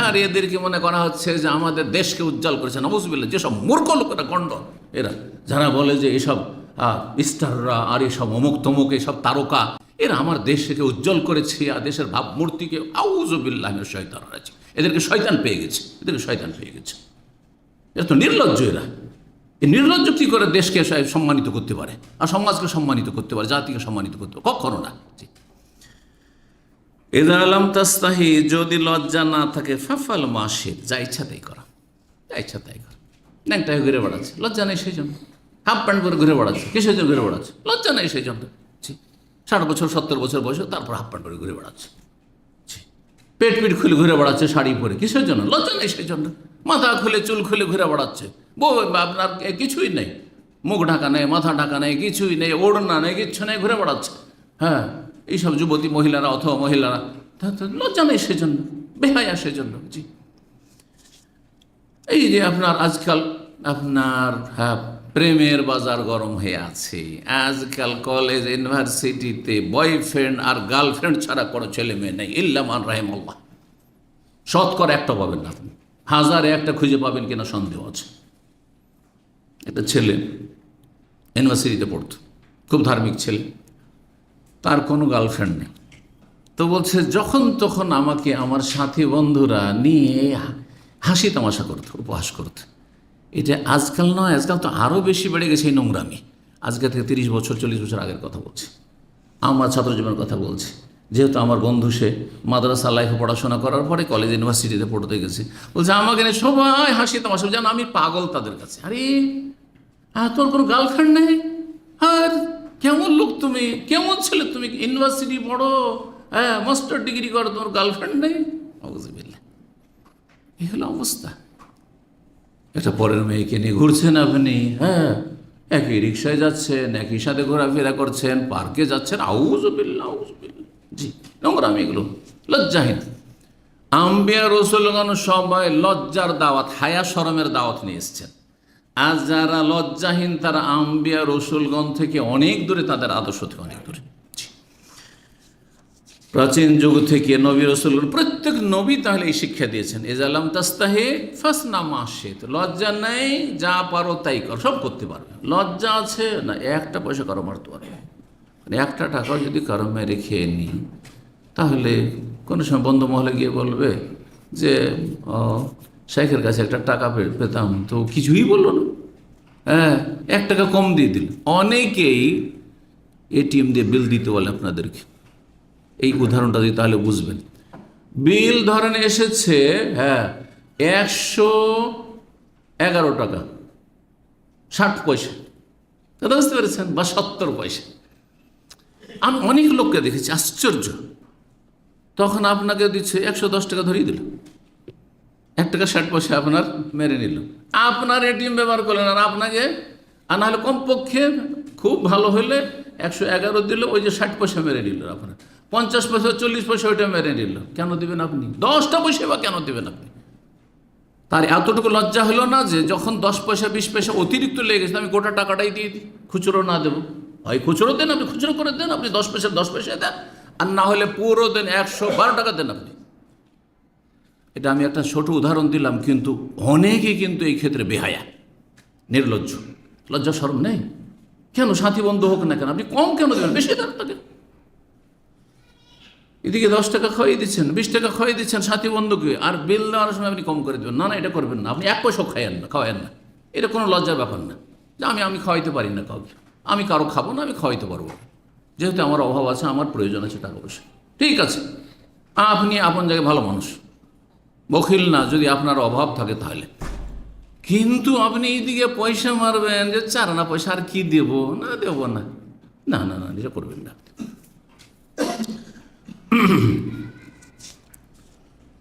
আর এদেরকে মনে করা হচ্ছে যে আমাদের দেশকে উজ্জ্বল করেছে। নাউজুবিল্লাহ, যেসব মূর্খ লোকেরা, গণ্ড এরা, যারা বলে যে এইসব স্টাররা আর এইসব অমুক তমুক এইসব তারকা, এরা আমার দেশকে উজ্জ্বল করেছে, আর দেশের ভাবমূর্তিকে, আউযুবিল্লাহি মিনাশ শাইতানির রাজিম, এদেরকে শয়তান পেয়ে গেছে, এরা তো নির্লজ্জ। এরা এই নির্লজ্জ কী করে দেশকে সম্মানিত করতে পারে, আর সমাজকে সম্মানিত করতে পারে, জাতিকে সম্মানিত করতে পারে? কখনো না। ইযা লাম তাস্তাহি, যদি লজ্জা না থাকে, ফাফাল মা শিত, যা ইচ্ছা তাই করা, যা ইচ্ছা তাই করা। ন্যাংটা হয়ে ঘুরে বেড়াচ্ছে, লজ্জা নেই সেই জন্য। হাফ প্যান্ট করে ঘুরে বেড়াচ্ছে, কিসের জন্য ঘুরে বেড়াচ্ছে? লজ্জা নেই সেই জন্য। 60 বছর 70 বছর বয়স, তারপর হাফ প্যান্ট করে ঘুরে বেড়াচ্ছে। পেট পিট খুলে ঘুরে বেড়াচ্ছে শাড়ি পরে, কিসের জন্য? লজ্জা নেই সেই জন্য। মাথা খুলে চুল খুলে ঘুরে বেড়াচ্ছে, আপনার কিছুই নেই, মুখ ঢাকা নেই, মাথা ঢাকা নেই, কিছুই নেই, ওড়না নেই, কিচ্ছু নেই, ঘুরে বেড়াচ্ছে। হ্যাঁ, এইসব যুবতী মহিলারা অথবা মহিলারা, লজ্জা নেই সেজন্য, বেহায়া সেজন্য। জি, এই যে আপনার আজকাল আপনার প্রেমের বাজার গরম হয়ে আছে। আজকাল কলেজ ইউনিভার্সিটিতে বয়ফ্রেন্ড আর গার্লফ্রেন্ড ছাড়া কোনো ছেলে মেয়ে নেই, ইল্লা মান রাহিমাল্লাহ। শতকরা একটা পাবেন না আপনি, 1000-এ খুঁজে পাবেন কিনা সন্দেহ আছে। একটা ছেলে ইউনিভার্সিটিতে পড়তো, খুব ধার্মিক ছেলে, তার কোনো গার্লফ্রেন্ড নেই। তো বলছে যখন তখন আমাকে আমার সাথী বন্ধুরা নিয়ে হাসি তামাশা করতো, উপহাস করতো। এটা আজকাল নয়, আজকাল তো আরও বেশি বেড়ে গেছে এই নোংরামি। আজকে থেকে 30 বছর 40 বছর আগের কথা বলছি, আমার ছাত্র জীবনের কথা বলছি। যেহেতু আমার বন্ধু সে মাদ্রাসা লাইফে পড়াশোনা করার পরে কলেজ ইউনিভার্সিটিতে পড়তে গেছে, বলছে আমাকে নিয়ে সবাই হাসি তামাশা, যেন আমি পাগল তাদের কাছে। আরে তোর কোনো গার্লফ্রেন্ড নেই? আর কেমন লোক তুমি, কেমন ছেলে তুমি, ইউনিভার্সিটি পড়ো, হ্যাঁ মাস্টার ডিগ্রি করো, তোমার গার্লফ্রেন্ড নেই? আউযুবিল্লাহ, এই হলো অবস্থা। একটা পরের মেয়েকে নিয়ে ঘুরছেন আপনি, হ্যাঁ, একই রিক্সায় যাচ্ছেন, একই সাথে ঘোরাফেরা করছেন, পার্কে যাচ্ছেন, আউযুবিল্লাহ আউযুবিল্লাহ। জি, নোংরামি এগুলো, লজ্জাহীন। আম্বিয়া রসুলগণ সবাই লজ্জার দাওয়াত, হায়া শরমের দাওয়াত নিয়ে এসছেন। আর যারা লজ্জাহীন তারা আম্বিয়া রসুলগণ থেকে অনেক দূরে, তাদের আদর্শ থেকে অনেক দূরে। প্রাচীন যুগ থেকে নবী রসুলগণ, প্রত্যেক নবী তাহলে এই শিক্ষা দিয়েছেন, ইযা লাম তাস্তাহি ফাসনা মা শিত, লজ্জা নেই, যা পারো তাই কর, সব করতে পারবে। লজ্জা আছে না, একটা পয়সা কারো মারতে পারবে, মানে একটা টাকাও যদি কারো মেরে খেয়ে নিই, তাহলে কোনো সময় বন্ধু মহলে গিয়ে বলবে যে শেখের কাছে একটা টাকা পেতাম, তো কিছুই বললো না, হ্যাঁ 1 টাকা কম দিয়ে দিল। অনেকেই এটিএম দিয়ে বিল দিতে বলে আপনাদেরকে, এই উদাহরণটা দিয়ে তাহলে বুঝবেন। বিল ধরেন এসেছে, হ্যাঁ 111 টাকা 60 পয়সা, কথা বুঝতে পেরেছেন, বা 70 পয়সা। আমি অনেক লোককে দেখেছি, আশ্চর্য, তখন আপনাকে দিচ্ছে 110 টাকা ধরিয়ে দিল, 1 টাকা 60 পয়সা আপনার মেরে নিল, আপনার এটিএম ব্যবহার করলেন, আর আপনাকে, আর নাহলে কমপক্ষে খুব ভালো হলে 111 দিল, ওই যে 60 পয়সা মেরে নিল আপনার, 50 পয়সা 40 পয়সা ওইটা মেরে নিল। কেন দিবেন আপনি 10টা পয়সা, বা কেন দিবেন আপনি? তার এতটুকু লজ্জা হলো না যে যখন 10 পয়সা 20 পয়সা অতিরিক্ত লেগে গেছে, আমি গোটা টাকাটাই দিয়ে দিই, খুচরো না দেবো? হয় খুচরো দেন, আপনি খুচরো করে দেন, আপনি 10 পয়সা 10 পয়সা দেন, আর না হলে পুরো দেন, 112 টাকা দেন আপনি। এটা আমি একটা ছোট উদাহরণ দিলাম, কিন্তু অনেকেই কিন্তু এই ক্ষেত্রে বেহায়া, নির্লজ্জ, লজ্জা শরম নেই। কেন সাথী বন্ধু হোক না কেন, আপনি কম কেন দেবেন? বেশি দেন তাকে। এদিকে 10 টাকা খাওয়াই দিচ্ছেন, 20 টাকা খাওয়াই দিচ্ছেন সাথী বন্ধুকে, আর বিল দেওয়ার সময় আপনি কম করে দেবেন। না না, এটা করবেন না, আপনি 1 পয়সাও খাওয়ায়েন না। এটা কোনো লজ্জার ব্যাপার না যে আমি খাওয়াইতে পারি না কাউকে, আমি কারো খাবো না, আমি খাওয়াইতে পারবো, যেহেতু আমার অভাব আছে, আমার প্রয়োজন আছে টাকা পয়সা। ঠিক আছে, আপনি আপন জায়গায় ভালো মানুষ, বখিল না যদি আপনার অভাব থাকে তাহলে। কিন্তু আপনি এইদিকে পয়সা মারবেন যে 4 আনা পয়সা আর কি দেব, না দেবো না, না না না, এটা করবেন না।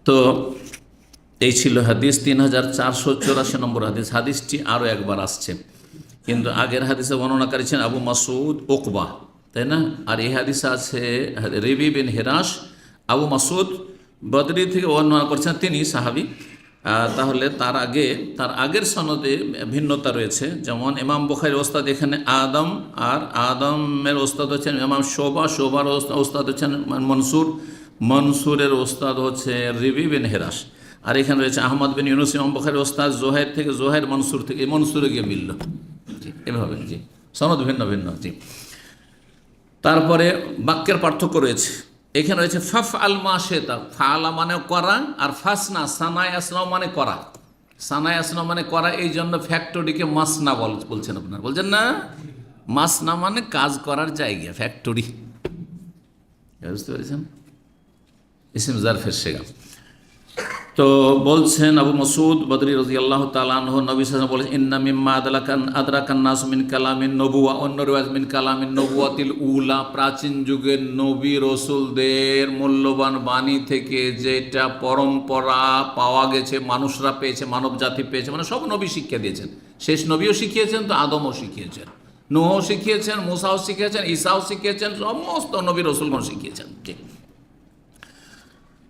তো এই ছিল হাদিস 3484 নম্বর হাদিস। হাদিসটি আরও একবার আসছে, কিন্তু আগের হাদিসে বর্ণনা করেছেন আবু মাসুদ উকবা, তাই না? আর এই হাদিসে আছে রিবি বিন হিরাস, আবু মাসুদ বদরি থেকে বর্ণনা করছেন, তিনি সাহাবী। তাহলে তার আগের সনদে ভিন্নতা রয়েছে। যেমন ইমাম বুখারীর ওস্তাদ এখানে আদম, আর আদমের ওস্তাদ হচ্ছেন ইমাম শোবার ওস্তাদ হচ্ছেন মনসুরের ওস্তাদ হচ্ছে রিবি বিন হিরাস। আর এখানে রয়েছে আহমদ বিন ইউনুস, ইমাম বুখারীর ওস্তাদ জোহাইর থেকে, জোহাইর মনসুর থেকে, মনসুরে গিয়ে মিলল। জি, এভাবে, জি, সনদ ভিন্ন ভিন্ন। জি, তারপরে বাক্যের পার্থক্য রয়েছে। এখানে রয়েছে ফাফ আল মাশেতা, ফালা মানে করা, আর ফাসনা সানায় আসনা মানে করা, সানায় আসনা মানে করা। এই জন্য ফ্যাক্টরিকে মাসনা বলছেন আপনার, বলছেন না? মাসনা মানে কাজ করার জায়গা, ফ্যাক্টরি, বুঝতে পেরেছেন? ইসম জারফের সেগা। তো বলছেন আবু মাসউদ বদরি রাদিয়াল্লাহু তাআলা আনহু, নবী সাল্লাল্লাহু আলাইহি ওয়াসাল্লাম বলেছেন, ইন্না মিম্মা আদরাকান নাস মিন কালামিন নবুওয়া, অন্য রিওয়ায়াত মিন কালামিন নবুওয়াতিল উলা, প্রাচীন যুগের নবী রসুলদের মূল্যবান বাণী থেকে যেটা পরম্পরা পাওয়া গেছে, মানুষরা পেয়েছে, মানব জাতি পেয়েছে, মানে সব নবী শিক্ষা দিয়েছেন। শেষ নবীও শিখিয়েছেন, তো আদমও শিখিয়েছেন, নূহও শিখিয়েছেন, মুসাও শিখিয়েছেন, ঈসাও শিখিয়েছেন, সমস্ত নবী রসুলগণ শিখিয়েছেন। ঠিক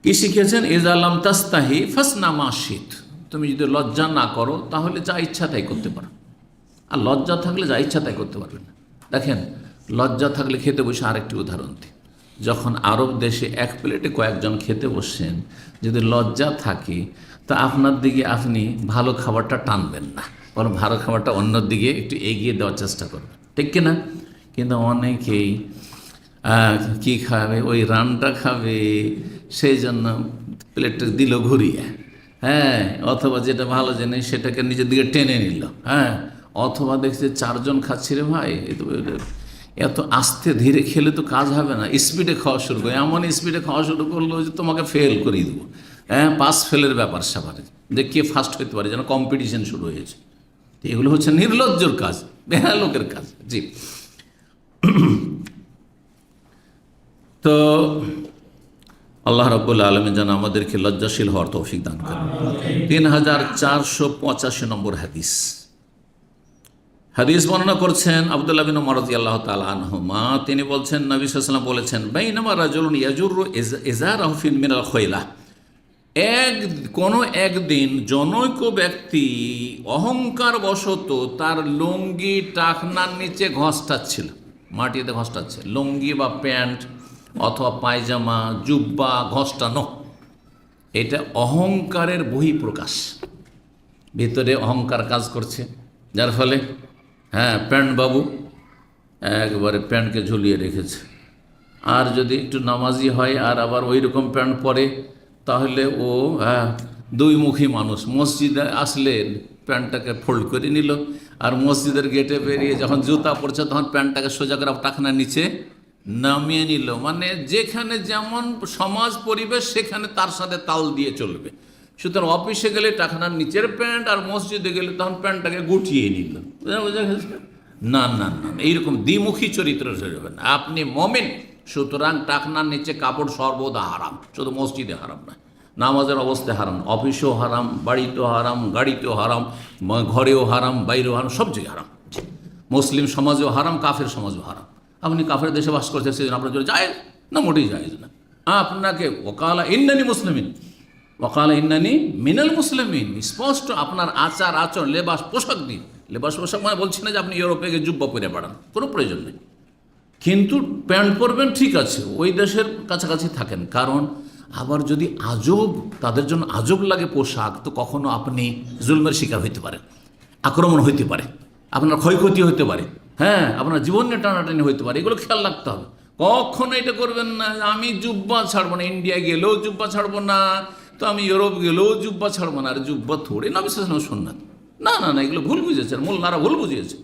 কি শিখিয়েছেন? ইজা লাম তাস্তাহি ফাসনা মা শিত, তুমি যদি লজ্জা না করো তাহলে যা ইচ্ছা তাই করতে পারো, আর লজ্জা থাকলে যা ইচ্ছা তাই করতে পারবে না। দেখেন, লজ্জা থাকলে খেতে বসে আরেকটি উদাহরণ দিই। যখন আরব দেশে এক প্লেটে কয়েকজন খেতে বসছেন, যদি লজ্জা থাকে তো আপনার দিকে আপনি ভালো খাবারটা টানবেন না, বরং ভালো খাবারটা অন্যর দিকে একটু এগিয়ে দেওয়ার চেষ্টা করবেন, ঠিক কিনা? কিন্তু অনেকেই কি খাবে, ওই রানটা খাবে, সেই জন্য প্লেটটা দিল ঘুরিয়ে, হ্যাঁ, অথবা যেটা ভালো জিনিস সেটাকে নিজের দিকে টেনে নিল, হ্যাঁ, অথবা দেখছে চারজন খাচ্ছি রে ভাই, এত আস্তে ধীরে খেলে তো কাজ হবে না, স্পিডে খাওয়া শুরু করে, এমন স্পিডে খাওয়া শুরু করলো যে তোমাকে ফেল করিয়ে দেবো, হ্যাঁ, পাস ফেলের ব্যাপার স্যাপারে, যে কে ফার্স্ট হতে পারে, যেন কম্পিটিশন শুরু হয়েছে। এগুলো হচ্ছে নির্লজ্জর কাজ, বেহায়া লোকের কাজ। জি, তো আল্লাহ রাব্বুল আলামিন যেন আমাদেরকে লজ্জাশীল হওয়ার তৌফিক দান করেন। 3485 নম্বর হাদিস। হাদিস বর্ণনা করছেন আব্দুল্লাহ বিন উমর রাদিয়াল্লাহু তাআলা আনহুমা। তিনি বলছেন, নবী সাল্লাল্লাহু আলাইহি ওয়াসাল্লাম বলেছেন, বাইনামা রাজুলুন ইয়াজুরু ইজারাহু ফিন মিনাল খয়লা, কোনো একদিন জনৈক ব্যক্তি অহংকার বশত তার লুঙ্গি টাকনার নিচে ঘষটাচ্ছিল, মাটিতে ঘষটাচ্ছে, লুঙ্গি বা প্যান্ট অথবা পায়জামা, জুব্বা ঘষটানো, এটা অহংকারের বহিঃপ্রকাশ। ভিতরে অহংকার কাজ করছে, যার ফলে হ্যাঁ, প্যান্ট বাবু একবারে প্যান্টকে ঝুলিয়ে রেখেছে। আর যদি একটু নামাজি হয় আর আবার ওই রকম প্যান্ট পরে, তাহলে ও দুইমুখী মানুষ। মসজিদে আসলেন, প্যান্টটাকে ফোল্ড করে নিল, আর মসজিদের গেটে বেরিয়ে যখন জুতা পড়ছে তখন প্যান্টটাকে সোজা করে টাকনার নিচে নামিয়ে নিল। মানে যেখানে যেমন সমাজ পরিবেশ সেখানে তার সাথে তাল দিয়ে চলবে। সুতরাং অফিসে গেলে টাকনার নিচের প্যান্ট, আর মসজিদে গেলে তখন প্যান্টটাকে গুটিয়ে নিল। বোঝা গেছে? না না না, এইরকম দ্বিমুখী চরিত্র চলবে না। আপনি মুমিন, সুতরাং টাকনার নিচে কাপড় সর্বদা হারাম, শুধু মসজিদে হারাম না, নামাজের অবস্থায় হারাম, অফিসেও হারাম, বাড়িতেও হারাম, গাড়িতেও হারাম, ঘরেও হারাম, বাইরেও হারাম, সব জায়গায় হারাম। মুসলিম সমাজেও হারাম, কাফের সমাজেও হারাম। আপনি কাফের দেশে বাস করছেন, সেজন্য আপনার জন্য জায়েজ না? মোটেই জায়েজ না। আপনাকে ওকালা ইন্নানি মুসলিমিন, ওকালা ইন্নানি মিনাল মুসলিমিন, স্পষ্ট আপনার আচার আচরণ, লেবাস পোশাক দিন। লেবাস পোশাক মানে বলছি না যে আপনি ইউরোপে গিয়ে জুব্বা পরে বেড়ান, কোনো প্রয়োজন নেই, কিন্তু প্যান্ট পরবেন, ঠিক আছে, ওই দেশের কাছাকাছি থাকেন। কারণ আবার যদি আজব, তাদের জন্য আজব লাগে পোশাক, তো কখনো আপনি জুলমের শিকার হইতে পারেন, আক্রমণ হইতে পারে, আপনার ক্ষয়ক্ষতি হতে পারে, হ্যাঁ, আপনার জীবন নিয়ে টানাটানি হইতে পারে। এগুলো খেয়াল রাখতে হবে। কখনো এটা করবেন না আমি জুব্বা ছাড়বো না, ইন্ডিয়া গেলেও জুব্বা ছাড়বো না, তো আমি ইউরোপ গেলেও জুব্বা ছাড়বো না। আর জুব্বা থোড়ে না বিশেষ সুন্নাত, না না না, এগুলো ভুল বুঝেছেন, মোল্লারা ভুল বুঝিয়েছে।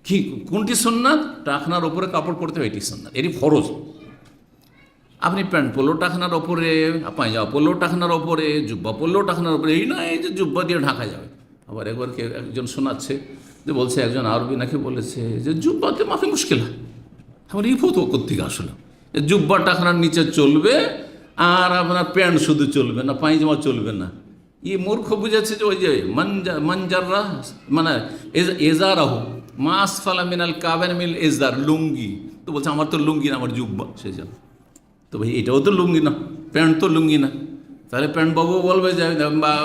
কি কোনটি সুন্নাত? টাকনার ওপরে কাপড় পরতে হবে, এটি সুন্নাত, এটি ফরজ। আপনি প্যান্ট পরলেও টাকনার ওপরে, পায়জামা পরলেও টাকনার ওপরে, জুব্বা পরলেও টাকনার ওপরে, এই নয় যে জুব্বা দিয়ে ঢাকা যাবে। আবার একবার একজন শোনাচ্ছে যে বলছে, একজন আরবি নাকি বলেছে যে জুব্বাতে মাফি মুশকিল হয়। আমার এই ফতো কোত্থেকে আসলো, জুব্বা টাকনার নিচে চলবে আর আপনার প্যান্ট শুধু চলবে না, পায়জামা চলবে না। মূর্খ বুঝেছে যে ওই যে মঞ্জাররা মানে এজারাহু মা আসফালা মিনাল কাবেন মিল এজার, লুঙ্গি। তো বলছে আমার তো লুঙ্গি না, আমার জুব্বা, সেই জন্য। তো ভাই এটাও তো লুঙ্গি না, প্যান্ট তো লুঙ্গি না, তাহলে প্যান্ট বাবুও বলবে যে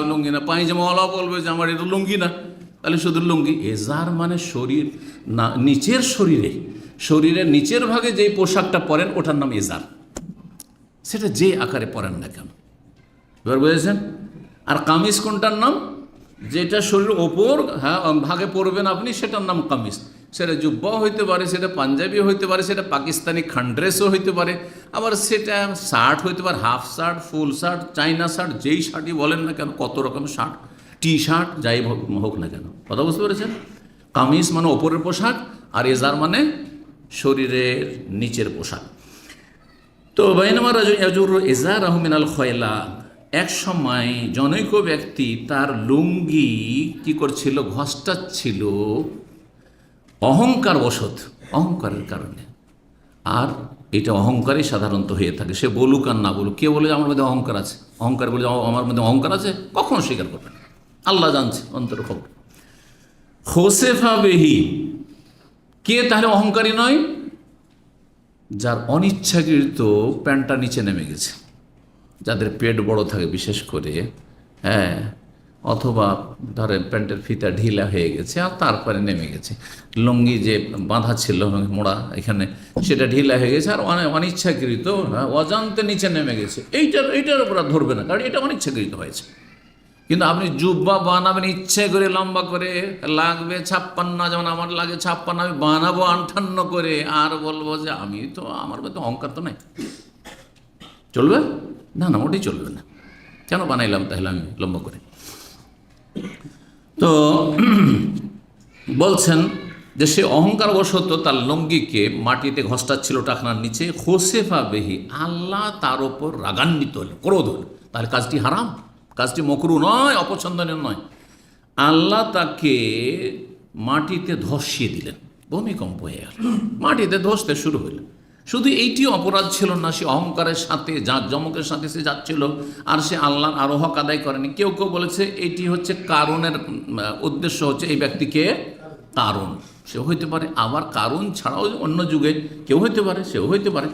লুঙ্গি না, পায়জামাওয়ালাও বলবে যে আমার এটা লুঙ্গি না, তাহলে শুধু লুঙ্গি। এজার মানে শরীর না, নিচের শরীরের নিচের ভাগে যেই পোশাকটা পরেন ওটার নাম এজার, সেটা যে আকারে পরেন না কেন, এবার বুঝেছেন? আর কামিজ কোনটার নাম? যেটা শরীরের ওপর হ্যাঁ ভাগে পরবেন আপনি, সেটার নাম কামিজ। সেটা জুব্বাও হইতে পারে, সেটা পাঞ্জাবিও হইতে পারে, সেটা পাকিস্তানি খানড্রেসও হইতে পারে, আবার সেটা শার্ট হইতে পারে, হাফ শার্ট, ফুল শার্ট, চাইনা শার্ট, যেই শার্টই বলেন না কেন, কত রকমের শার্ট, টি শার্ট, যাই হোক না কেন। কথা বুঝতে পেরেছেন? কামিজ মানে ওপরের পোশাক, আর এজার মানে শরীরের নিচের পোশাক। তো বাইনামা রাজুল ইয়াজুরু ইজারাহু মিনাল খয়লা, এক সময় জনৈক ব্যক্তি তার লুঙ্গি কি করছিল, ঘষ্টাচ্ছিল অহংকার বশত, অহংকারের কারণে। আর এটা অহংকারই সাধারণত হয়ে থাকে, সে বলুক আর না বলুক। কে বলে যে আমার মধ্যে অহংকার আছে, অহংকার বলে যে আমার মধ্যে অহংকার আছে, কখনো স্বীকার করবে না, আল্লাহ জানছে অন্তর খবর। হোসেফা বেহি, কে তাহলে অহংকারী নয়? যার অনিচ্ছাকৃত প্যান্টটা নিচে নেমে গেছে, যাদের পেট বড় থাকে বিশেষ করে, হ্যাঁ, অথবা ধরেন প্যান্টের ফিতা ঢিলা হয়ে গেছে আর তারপরে নেমে গেছে, লুঙ্গি যে বাঁধা ছিল মোড়া এখানে, সেটা ঢিলা হয়ে গেছে আর অনিচ্ছাকৃত, অজান্তে নিচে নেমে গেছে, এইটার উপর আর ধরবে না, কারণ এটা অনিচ্ছাকৃত হয়েছে। কিন্তু আপনি জুব্বা বানাবেন ইচ্ছে করে, লম্বা করে, লাগবে 56, যেমন আমার লাগে 56, আমি বানাবো 58 করে, আর বলবো যে আমি তো, আমার মধ্যে অহংকার তো নাই, চলবে না? না, মোটেই চলবে না। কেন বানাইলাম তাহলে আমি লম্বা করে? তো বলছেন যে সে অহংকার বশত তার লুঙ্গিকে মাটিতে ঘষ্টাচ্ছিল টাকনার নিচে। হোসেফা বেহি, আল্লাহ তার ওপর রাগান্বিত হল, ক্রোধ হল। তাহলে কাজটি হারাম, কাজটি মকরু নয়, অপছন্দনীয় নয়। আল্লাহ তাকে মাটিতে ধসিয়ে দিলেন, ভূমিকম্প হয়ে গেল, মাটিতে ধসতে শুরু হইল। শুধু এইটি অপরাধ ছিল না, সে অহংকারের সাথে, জাঁকজমকের সাথে সে যাচ্ছিল, আর সে আল্লাহর আরো হক আদায় করেনি। কেউ কেউ বলেছে এটি হচ্ছে কারণের উদ্দেশ্য হচ্ছে এই ব্যক্তিকে কারণ, সে হইতে পারে, আবার কারণ ছাড়াও অন্য যুগে কেউ হইতে পারে, সেও হইতে পারে।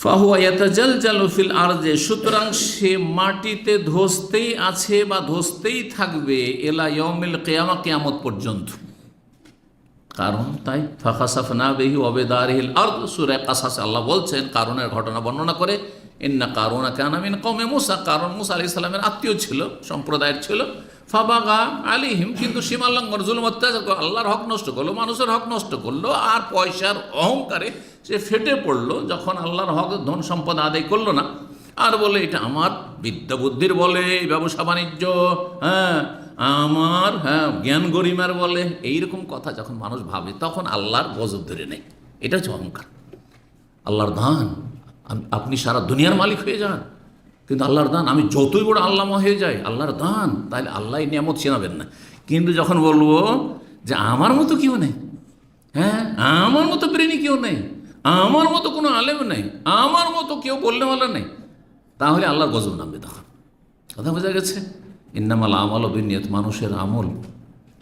ফাহুয়া ইয়াতাজালজালু ফিল আরদে, সুতরাং সে মাটিতে ধসতেই আছে বা ধসতেই থাকবে ইলা ইয়াউমিল কিয়ামা, কিয়ামত পর্যন্ত। কারণ তাই ফাখাসাফনা বিহি ওয়া বিদারিহিল আরদ, সূরা কাসাসে আল্লাহ বলছেন কারণের ঘটনা বর্ণনা করে, ইন্না কারুনা কানা মিন কওমে মূসা, কারণ মূসা আলাইহিস সালামের আত্মীয় ছিল, সম্প্রদায়ের ছিল। ফাবাগা আলাইহিম, কিন্তু সীমালঙ্ঘন, জুলুম অত্যাচার করলো, আল্লাহর হক নষ্ট করলো, মানুষের হক নষ্ট করলো, আর পয়সার অহংকারে সে ফেটে পড়লো যখন আল্লাহর হক ধন সম্পদ আদায় করলো না, আর বলে এটা আমার বিদ্যা বুদ্ধির বলে, ব্যবসা বাণিজ্য, হ্যাঁ আমার, হ্যাঁ জ্ঞান গরিমার বলে, এইরকম কথা যখন মানুষ ভাবে তখন আল্লাহর গজব ধরে নেয়। এটা হচ্ছে অহংকার। আল্লাহর দান, আপনি সারা দুনিয়ার মালিক হয়ে যান, কিন্তু আল্লাহর দান, আমি যতই বড় আল্লামা হয়ে যাই, আল্লাহর দান, তাহলে আল্লাহ নিয়ামত চেনাবেন না। কিন্তু যখন বলবো যে আমার মতো কেউ নেই, হ্যাঁ আমার মতো প্রেমী কেউ নেই, আমার মতো কোনো আলেম নেই, আমার মতো কেউ বললেওয়ালা নেই, তাহলে আল্লাহর গজব নামবে। তখন কথা বোঝা গেছে? ইন্নামাল আমাল বিনিয়ত, মানুষের আমল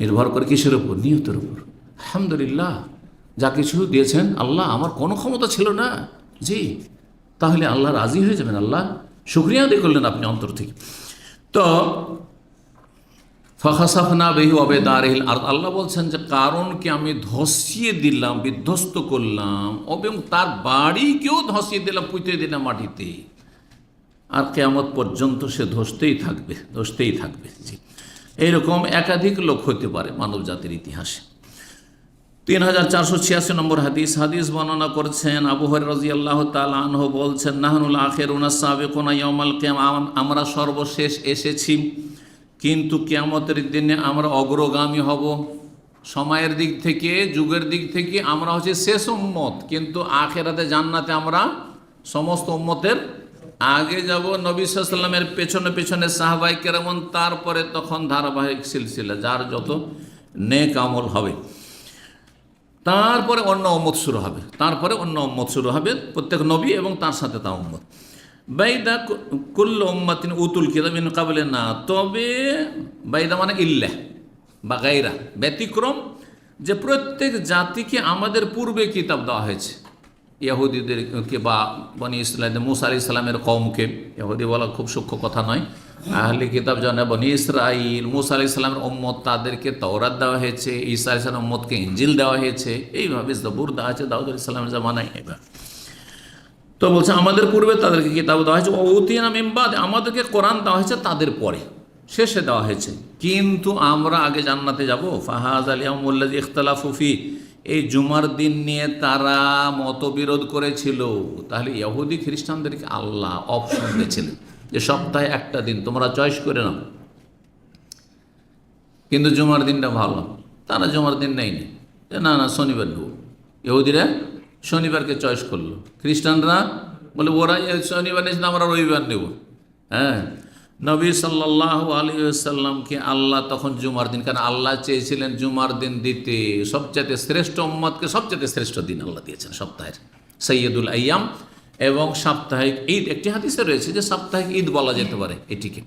নির্ভর করে কিসের উপর? নিয়তের উপর। আলহামদুলিল্লাহ, যা কিছু দিয়েছেন আল্লাহ, আমার কোনো ক্ষমতা ছিল না, জি, তাহলে আল্লাহ রাজি হয়ে যাবেন, আল্লাহ শুকরিয়া আদায় করলেন আপনি অন্তর থেকে। তো ফাখাসাফনা বিহি ওয়া বিদারিহিল আরদ, আল্লাহ বলছেন যে কারণকে আমি ধসিয়ে দিলাম, বিধ্বস্ত করলাম, এবং তার বাড়িকেও ধসিয়ে দিলাম, পুঁতে দিলাম মাটিতে, আর কিয়ামত পর্যন্ত সে ধসতেই থাকবে, ধসতেই থাকবে। জি, এইরকম একাধিক লোক হতে পারে মানব জাতির ইতিহাসে। 3486 নম্বর হাদিস বর্ণনা করছেন আবু হুরায়রা রাদিয়াল্লাহু তাআলা আনহু, বলছেন নাহনুল আখিরুনা সাবিকুনা ইয়াউমাল কিয়ামা, আমরা সর্বশেষ এসেছি, কিন্তু কিয়ামতের দিনে আমরা অগ্রগামী হব। সময়ের দিক থেকে, যুগের দিক থেকে আমরা হচ্ছে শেষ উম্মত, কিন্তু আখিরাতে জান্নাতে আমরা সমস্ত উম্মতের আগে যাব। নবী সাল্লাল্লাহু আলাইহি ওয়াসাল্লামের পেছনে পেছনে সাহাবায়ে কেরাম, তারপরে তখন ধারাবাহিক সিলসিলা, যার যত নেক আমল হবে, তারপরে অন্য উম্মত শুরু হবে, তারপরে অন্য উম্মত শুরু হবে, প্রত্যেক নবী এবং তার সাথে তার উম্মত। বাইদা কুল্লু উম্মাতিন উতুল কিতাব মিন ক্বাবলিনা, তবে বাইদা মানে ইল্লাহ বা গায়রা, ব্যতিক্রম, যে প্রত্যেক জাতিকে আমাদের পূর্বে কিতাব দেওয়া হয়েছে। ইহুদিদেরকে বা বনি ইসরাইল, মূসা আলাইহিস সালামের কওমকে, ইহুদি বলা খুব সূক্ষ্ম কথা নয়, আহলে কিতাব জানে বনি ইসরাইল, মূসা আলাইহিস সালামের উম্মত, তাদেরকে তাওরাত দেওয়া হয়েছে, ঈসা আলাইহিস সালামের উম্মতকে ইনজিল দেওয়া হয়েছে, এইভাবে জবুর দেওয়া আছে দাউদ আলাইহিস সালামের জামানায়। এবার তো বলছে আমাদের পূর্বে তাদেরকে কিতাব দেওয়া হয়েছে, ওউতিনা মিন বাদ, আমাদেরকে কোরআন দেওয়া হয়েছে তাদের পরে, শেষে দেওয়া হয়েছে, কিন্তু আমরা আগে জান্নাতে যাব। ফাহাযাল ইয়াউমুল্লাযী ইখতালাফু ফী, এই জুমার দিন নিয়ে তারা মতবিরোধ করেছিল। তাহলে ইহুদি খ্রিস্টানদেরকে আল্লাহ অপশন দিয়েছিলেন যে সপ্তাহে একটা দিন তোমরা চয়েস করে নাও, কিন্তু জুমার দিনটা ভালো, তারা জুমার দিন নেয়নি, না না শনিবার দেবো। ইহুদিরা শনিবারকে চয়েস করলো, খ্রিস্টানরা বলে ওরা শনিবার নিয়েছেন, আমরা রবিবার নেব। হ্যাঁ, নবী সাল্লাল্লাহু আলাইহি ওয়াসাল্লামকে আল্লাহ তখন জুমার দিন, কারণ আল্লাহ চেয়েছিলেন জুমার দিন দিতে, সবচাইতে শ্রেষ্ঠ উম্মতকে সবচাইতে শ্রেষ্ঠ দিন আল্লাহ দিয়েছেন সপ্তাহের, সৈয়দুল আইয়াম। এবং সাপ্তাহিক ঈদ, একটি হাদিসে রয়েছে যে সাপ্তাহিক ঈদ বলা যেতে পারে এটিকে।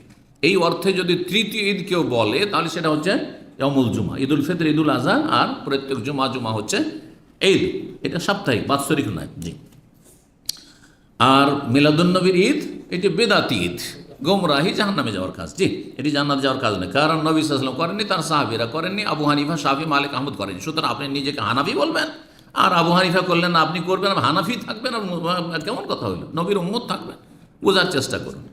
এই অর্থে যদি তৃতীয় ঈদ কেউ বলে তাহলে সেটা হচ্ছে ইয়ামুল জুমা, ঈদুল ফিতর, ঈদুল আজহা, আর প্রত্যেক জুমা জুমা হচ্ছে ঈদ। এটা সাপ্তাহিক, বাৎসরিক নয়। জি। আর মিলাদুন্নবীর ঈদ এটি বেদাতি ঈদ, গোমরাহি, জাহান্নামে যাওয়ার কাজ। জি, এটি জান্নাতে যাওয়ার কাজ নয়, কারণ নবী সাল্লাল্লাহু আলাইহি ওয়াসাল্লাম করেননি, তার সাহাবীরা করেননি, আবু হানিফা, শাফি, মালিক, আহমদ করেননি। সুতরাং আপনি নিজেকে হানাফি বলবেন, আর আবু হানিফা করলেন না আপনি করবেন, আর হানাফি থাকবেন, আর কেমন কথা হইল? নবীর উম্মত থাকবেন, বোঝার চেষ্টা করুন,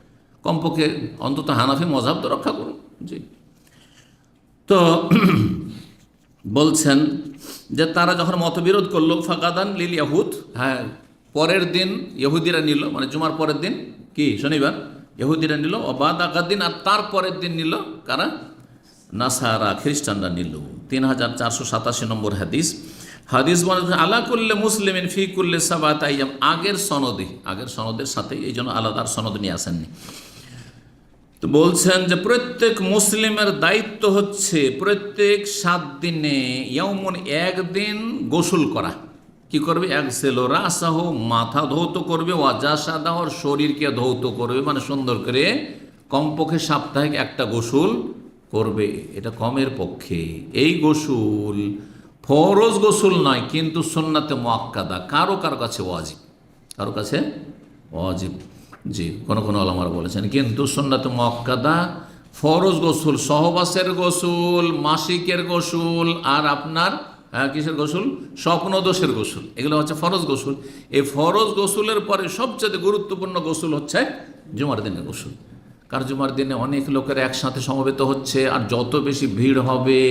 কমপক্ষে অন্তত হানাফি মযহাব তো রক্ষা করুন। জি। তো বলছেন যে তারা যখন মতবিরোধ করলো, ফাকাদান লিল ইয়াহুদ, হ্যাঁ, পরের দিন ইহুদিরা নিল, মানে জুমার পরের দিন কি শনিবার, ইহুদিরা নিল, অবাদ আকাদিন, আর তার পরের দিন নিল কারা? নাসারা, খ্রিস্টানরা নিল। 3487 নম্বর হাদিস। হাদিস বলছে আলা কুল্লে মুসলিমিন ফি কুল্লে সাবাত আইয়াম, আগের সনদের সাথে, এই জন্য আলাদা সনদ নিয়ে আসেননি। তো বলছেন যে প্রত্যেক মুসলিমের দায়িত্ব হচ্ছে প্রত্যেক 7 দিনে ইয়াউমুন, একদিন গোসল করা। কি করবে? একসেলো রাসাহ, মাথা ধৌত করবে, ওয়াজাসাদাহ, শরীরকে ধৌত করবে, মানে সুন্দর করে কমপক্ষে সাপ্তাহিক একটা গোসল করবে। এটা কমের পক্ষে। এই গোসল ফরজ গোসল নয়, কিন্তু সুন্নাতে মুআক্কাদা, কারো কাছে ওয়াজিব, কারো কাছে ওয়াজিব। জি, কোন ওলামারা বলেছেন, কিন্তু সুন্নাতে মুআক্কাদা, ফরজ গোসল, সহবাসের গোসল, মাসিকের গোসল, আর আপনার কিসের গোসল? স্বপ্নদোষের গোসল, এগুলো হচ্ছে ফরজ গোসল। এই ফরজ গোসলের পরে সবচেয়ে গুরুত্বপূর্ণ গোসল হচ্ছে জুমার দিনের গোসল। কারণ জুমার দিনে অনেক লোকের একসাথে সমবেত হচ্ছে, আর যত বেশি ভিড় হবে,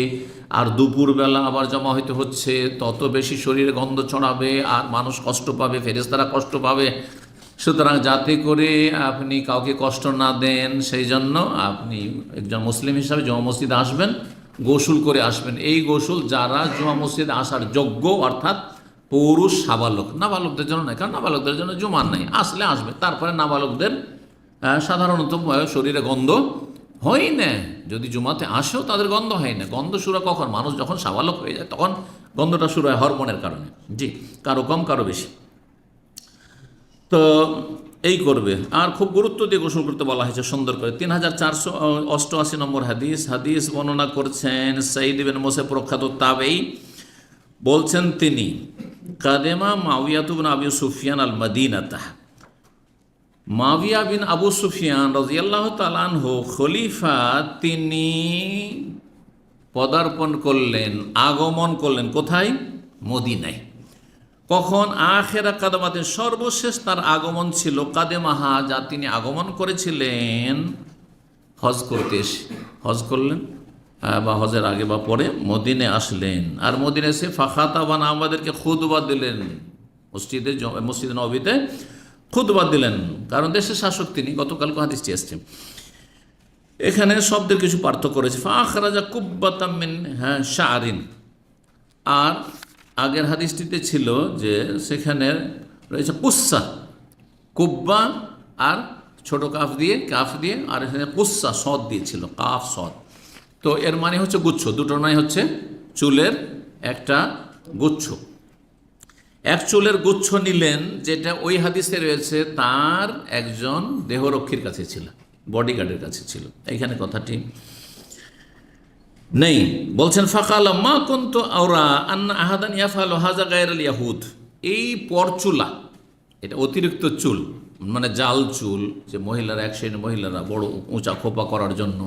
আর দুপুরবেলা আবার জমা হইতে হচ্ছে, তত বেশি শরীরে গন্ধ ছড়াবে, আর মানুষ কষ্ট পাবে, ফেরেশতারা কষ্ট পাবে। সুতরাং যাতে করে আপনি কাউকে কষ্ট না দেন, সেই জন্য আপনি একজন মুসলিম হিসাবে জুমা মসজিদে আসবেন, গোসল করে আসবেন। এই গোসল যারা জুমা মসজিদে আসার যোগ্য, অর্থাৎ পুরুষ সাবালক, নাবালকদের জন্য নয়, কারণ নাবালকদের জন্য জুমার নাই, আসলে আসবে। তারপরে নাবালকদের সাধারণত শরীরে গন্ধ হয় না, যদি জুমাতে আসেও তাদের গন্ধ হয় না। গন্ধ শুরু কখন? মানুষ যখন সাবালক হয়ে যায় তখন গন্ধটা শুরু হয়, হরমোনের কারণে। জি, কারো কম কারো বেশি। তো এই করবে, আর খুব গুরুত্ব দিয়ে গোসল করতে বলা হয়েছে সুন্দর করে। 3488 নম্বর হাদিস বর্ণনা করছেন সাঈদ ইবনে মুসাইয়্যিব, প্রখ্যাত তাবেঈ। বলছেন তিনি, কাদেমা মুআবিয়া ইবনে আবি সুফিয়ান আল মাদিনাতা, মুআবিয়া বিন আবু সুফিয়ান রাদিয়াল্লাহু তাআলা আনহু খলিফা, তিনি পদার্পণ করলেন, আগমন করলেন কোথায়? মদিনায়। কখন? আখেরা কাদামাতে, সর্বশেষ তার আগমন ছিল। কাদেমাহা, যা তিনি আগমন করেছিলেন হজ করতে এসে, হজ করলেন বা হজের আগে বা পরে মদিনে আসলেন। আর মদিনে এসে ফাখাতাবান, আমাদেরকে খুতবা দিলেন, মসজিদে নববীতে খুতবা দিলেন, কারণ দেশের শাসক তিনি। গতকালকে হাদিসটি এসছে, এখানে শব্দের কিছু পার্থক্য রয়েছে। ফাখরাজা কুব্বাতাম মিন শাআরিন, আর আগের হাদিসটিতে ছিল যে সেখানে রয়েছে কুস্সা, কুব্বা আর ছোট কাফ দিয়ে, আর এখানে কুস্সা সদ দিয়েছিল, কাফ সদ। তো এর মানে হচ্ছে গুচ্ছ, দুটোর মানে হচ্ছে চুলের একটা গুচ্ছ। এক চুলের গুচ্ছ নিলেন, যেটা ওই হাদিসে রয়েছে তার একজন দেহরক্ষীর কাছে ছিল, বডিগার্ডের কাছে ছিল। এইখানে কথাটি নেই। বলছেন ফাকালা মা কুনতু আওরা আন্না আহাদান ইয়াফআলু হাযা গায়রাল ইয়াহুদ, এই পরচুলা, এটা অতিরিক্ত চুল, মানে জাল চুল, যে মহিলারা, এক শ্রেণীর মহিলারা বড় উঁচা খোপা করার জন্য,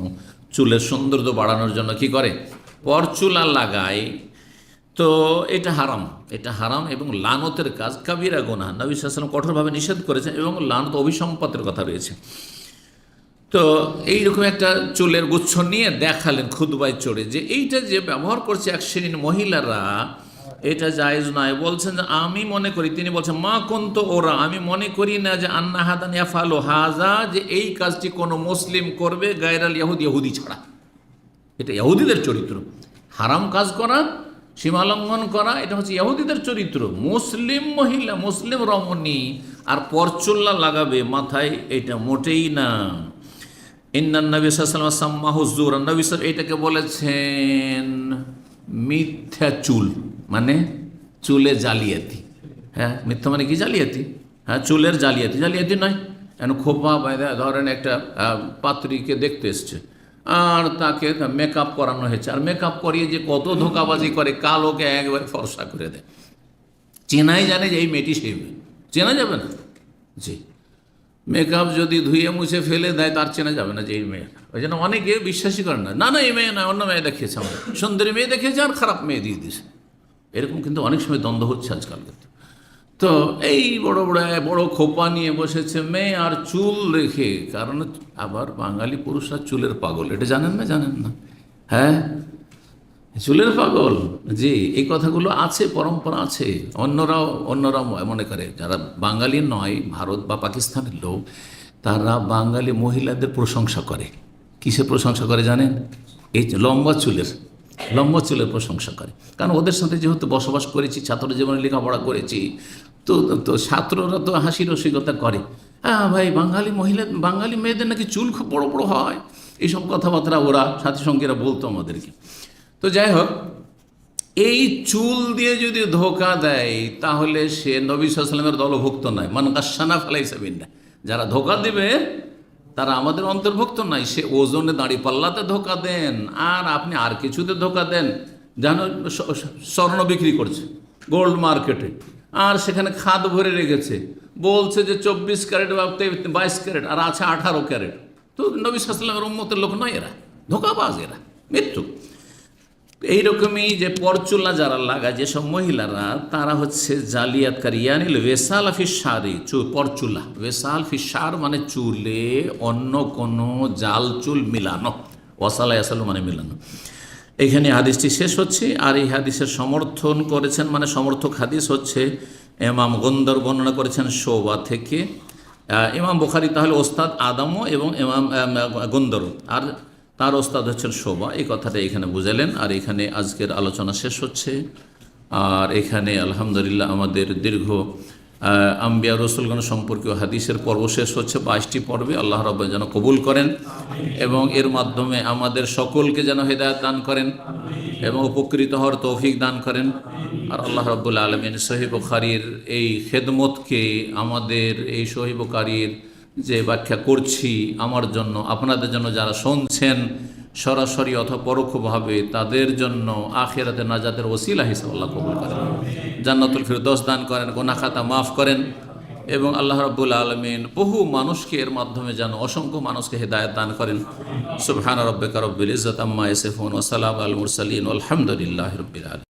চুলের সৌন্দর্য বাড়ানোর জন্য কি করে? পরচুলা লাগায়। তো এটা হারাম এবং লানতের কাজ, কাবিরা গুনাহ। নবী সাল্লাল্লাহু আলাইহি ওয়াসাল্লাম কঠোরভাবে নিষেধ করেছেন, এবং লানত অভিসম্পাতের কথা রয়েছে। তো এইরকম একটা চুলের গুচ্ছ নিয়ে দেখালেন খুতবায় চড়ে, যে এইটা যে ব্যবহার করছে এক শ্রেণীর মহিলারা, এটা জায়েজ নয়। বলছেন যে আমি মনে করি, তিনি বলছেন মা কুনতু ওরা, আমি মনে করি না যে আন্না হাদান ইয়াফআলু হাযা, যে এই কাজটি কোনো মুসলিম করবে, গায়রাল ইয়াহুদ, ইহুদি ছাড়া। এটা ইহুদিদের চরিত্র, হারাম কাজ করা, সীমা লঙ্ঘন করা এটা হচ্ছে ইহুদিদের চরিত্র। মুসলিম মহিলা, মুসলিম রমণী আর পরচুল্লা লাগাবে মাথায়, এটা মোটেই না। ইন্নান নবী সাল্লাল্লাহু আলাইহি ওয়াসাল্লাম সাম্মাহু যুর, নবী সাল্লাল্লাহু এটাকে বলেছেন মিথ্যা চুল, মানে চুলে জালিয়াতি। হ্যাঁ, মিথ্যা মানে কি? জালিয়াতি। হ্যাঁ, চুলের জালিয়াতি। জালিয়াতি নয়, কেন খোপা বাঁধা, ধরেন একটা পাত্রীকে দেখতে এসছে আর তাকে মেকআপ করানো হয়েছে, আর মেকআপ করিয়ে যে কত ধোকাবাজি করে, কালোকে একবারে ফর্সা করে দেয়, চেনাই জানে যে এই মেয়েটি সেই মেয়ে, চেনা যাবে না। জি, মেকআপ যদি ধুয়ে মুছে ফেলে দেয় তার চেনা যাবে না যে এই মেয়ে। ওই জন্য অনেকে বিশ্বাসই করে না, না না এই মেয়ে নয়, অন্য মেয়ে দেখিয়েছে, আমাদের সুন্দরী মেয়ে দেখিয়েছে আর খারাপ মেয়ে দিয়ে দিয়েছে। এরকম কিন্তু অনেক সময় দ্বন্দ্ব হচ্ছে আজকাল। কিন্তু তো এই বড় বড় বড় খোপা নিয়ে বসেছে মেয়ে আর চুল রেখে, কারণ আবার বাঙালি পুরুষরা চুলের পাগল, এটা জানেন না? জানেন না? হ্যাঁ, চুলের পাগল। জি, এই কথাগুলো আছে, পরম্পরা আছে। অন্যরাও মনে করে, যারা বাঙালি নয়, ভারত বা পাকিস্তানের লোক, তারা বাঙালি মহিলাদের প্রশংসা করে। কিসের প্রশংসা করে জানেন? এই লম্বা চুলের প্রশংসা করে। কারণ ওদের সাথে যেহেতু বসবাস করেছি, ছাত্র জীবনে লেখাপড়া করেছি, তো ছাত্ররা তো হাসি রসিকতা করে, হ্যাঁ ভাই বাঙালি মেয়েদের নাকি চুল খুব বড় বড় হয়, এইসব কথাবার্তা ওরা সাথী সঙ্গীরা বলতো আমাদেরকে। তো যাই হোক, এই চুল দিয়ে যদি ধোকা দেয় তাহলে সে নবী সাল্লাল্লাহু আলাইহি ওয়াসাল্লামের দলভুক্ত নয়। মান গাশশানা ফালাইসা মিন্না, যারা ধোকা দিবে তারা আমাদের অন্তর্ভুক্ত নাই। সে ওজনে দাঁড়িপাল্লাতে ধোকা দেন আর আপনি আর কিছুতে ধোকা দেন, যেন স্বর্ণ বিক্রি করছে গোল্ড মার্কেটে, আর সেখানে খাদ ভরে রেখেছে, বলছে যে 24 ক্যারেট বা 22 ক্যারেট, আর আছে 18 ক্যারেট। তো নবী সাল্লাল্লাহু আলাইহি ওয়াসাল্লামের উম্মতের লোক নয় এরা, ধোকাবাজ এরা, মৃত্যু। এইরকমই যে পরচুলা যারা লাগায়, যেসব মহিলারা, তারা হচ্ছে জালিয়াতকারী। ইয়ানিল ওয়েসাল ফিসারি, পরচুলা, ওয়েসাল ফিসার মানে চুলে অন্য কোনো জাল চুল মিলানো, ওয়াসালা ইয়াসালু মানে মিলানো। এখানে হাদিসটি শেষ হচ্ছে। আর এই হাদিসের সমর্থন করেছেন, মানে সমর্থক হাদিস হচ্ছে ইমাম গন্দর, বর্ণনা করেছেন শোবা থেকে। ইমাম বুখারী তাহলে ওস্তাদ আদমও এবং ইমাম গন্দর, আর তার ওস্তাদ হচ্ছেন শোবা। এই কথাটা এখানে বুঝালেন। আর এখানে আজকের আলোচনা শেষ হচ্ছে। আর এখানে আলহামদুলিল্লাহ আমাদের দীর্ঘ আম্বিয়া রসুলগণ সম্পর্কীয় হাদিসের পর্ব শেষ হচ্ছে। 22টি পর্বে আল্লাহ রাব্বুল যেন কবুল করেন এবং এর মাধ্যমে আমাদের সকলকে যেন হেদায়েত দান করেন এবং উপকৃত হওয়ার তৌফিক দান করেন। আর আল্লাহ রাব্বুল আলামিন সহিহ বুখারীর এই খেদমতকে, আমাদের এই সহিহ বুখারীর যে ব্যাখ্যা করছি আমার জন্য, আপনাদের জন্য, যারা শুনছেন সরাসরি অথবা পরোক্ষভাবে, তাদের জন্য আখিরাতে নাজাতের ওসিলা হিসেবে আল্লাহ কবুল করেন, জান্নাতুল ফিরদৌস দান করেন, গুনাহ খাতা মাফ করেন এবং আল্লাহ রাব্বুল আলামিন বহু মানুষকে এর মাধ্যমে যেন, অসংখ্য মানুষকে হেদায়েত দান করেন। সুবহান রাব্বিকা রাব্বিল ইজ্জাতি আম্মা ইয়াসিফুন ওয়া সালামুন আলাল মুরসালিন ওয়ালহামদুলিল্লাহি রাব্বিল আলামিন।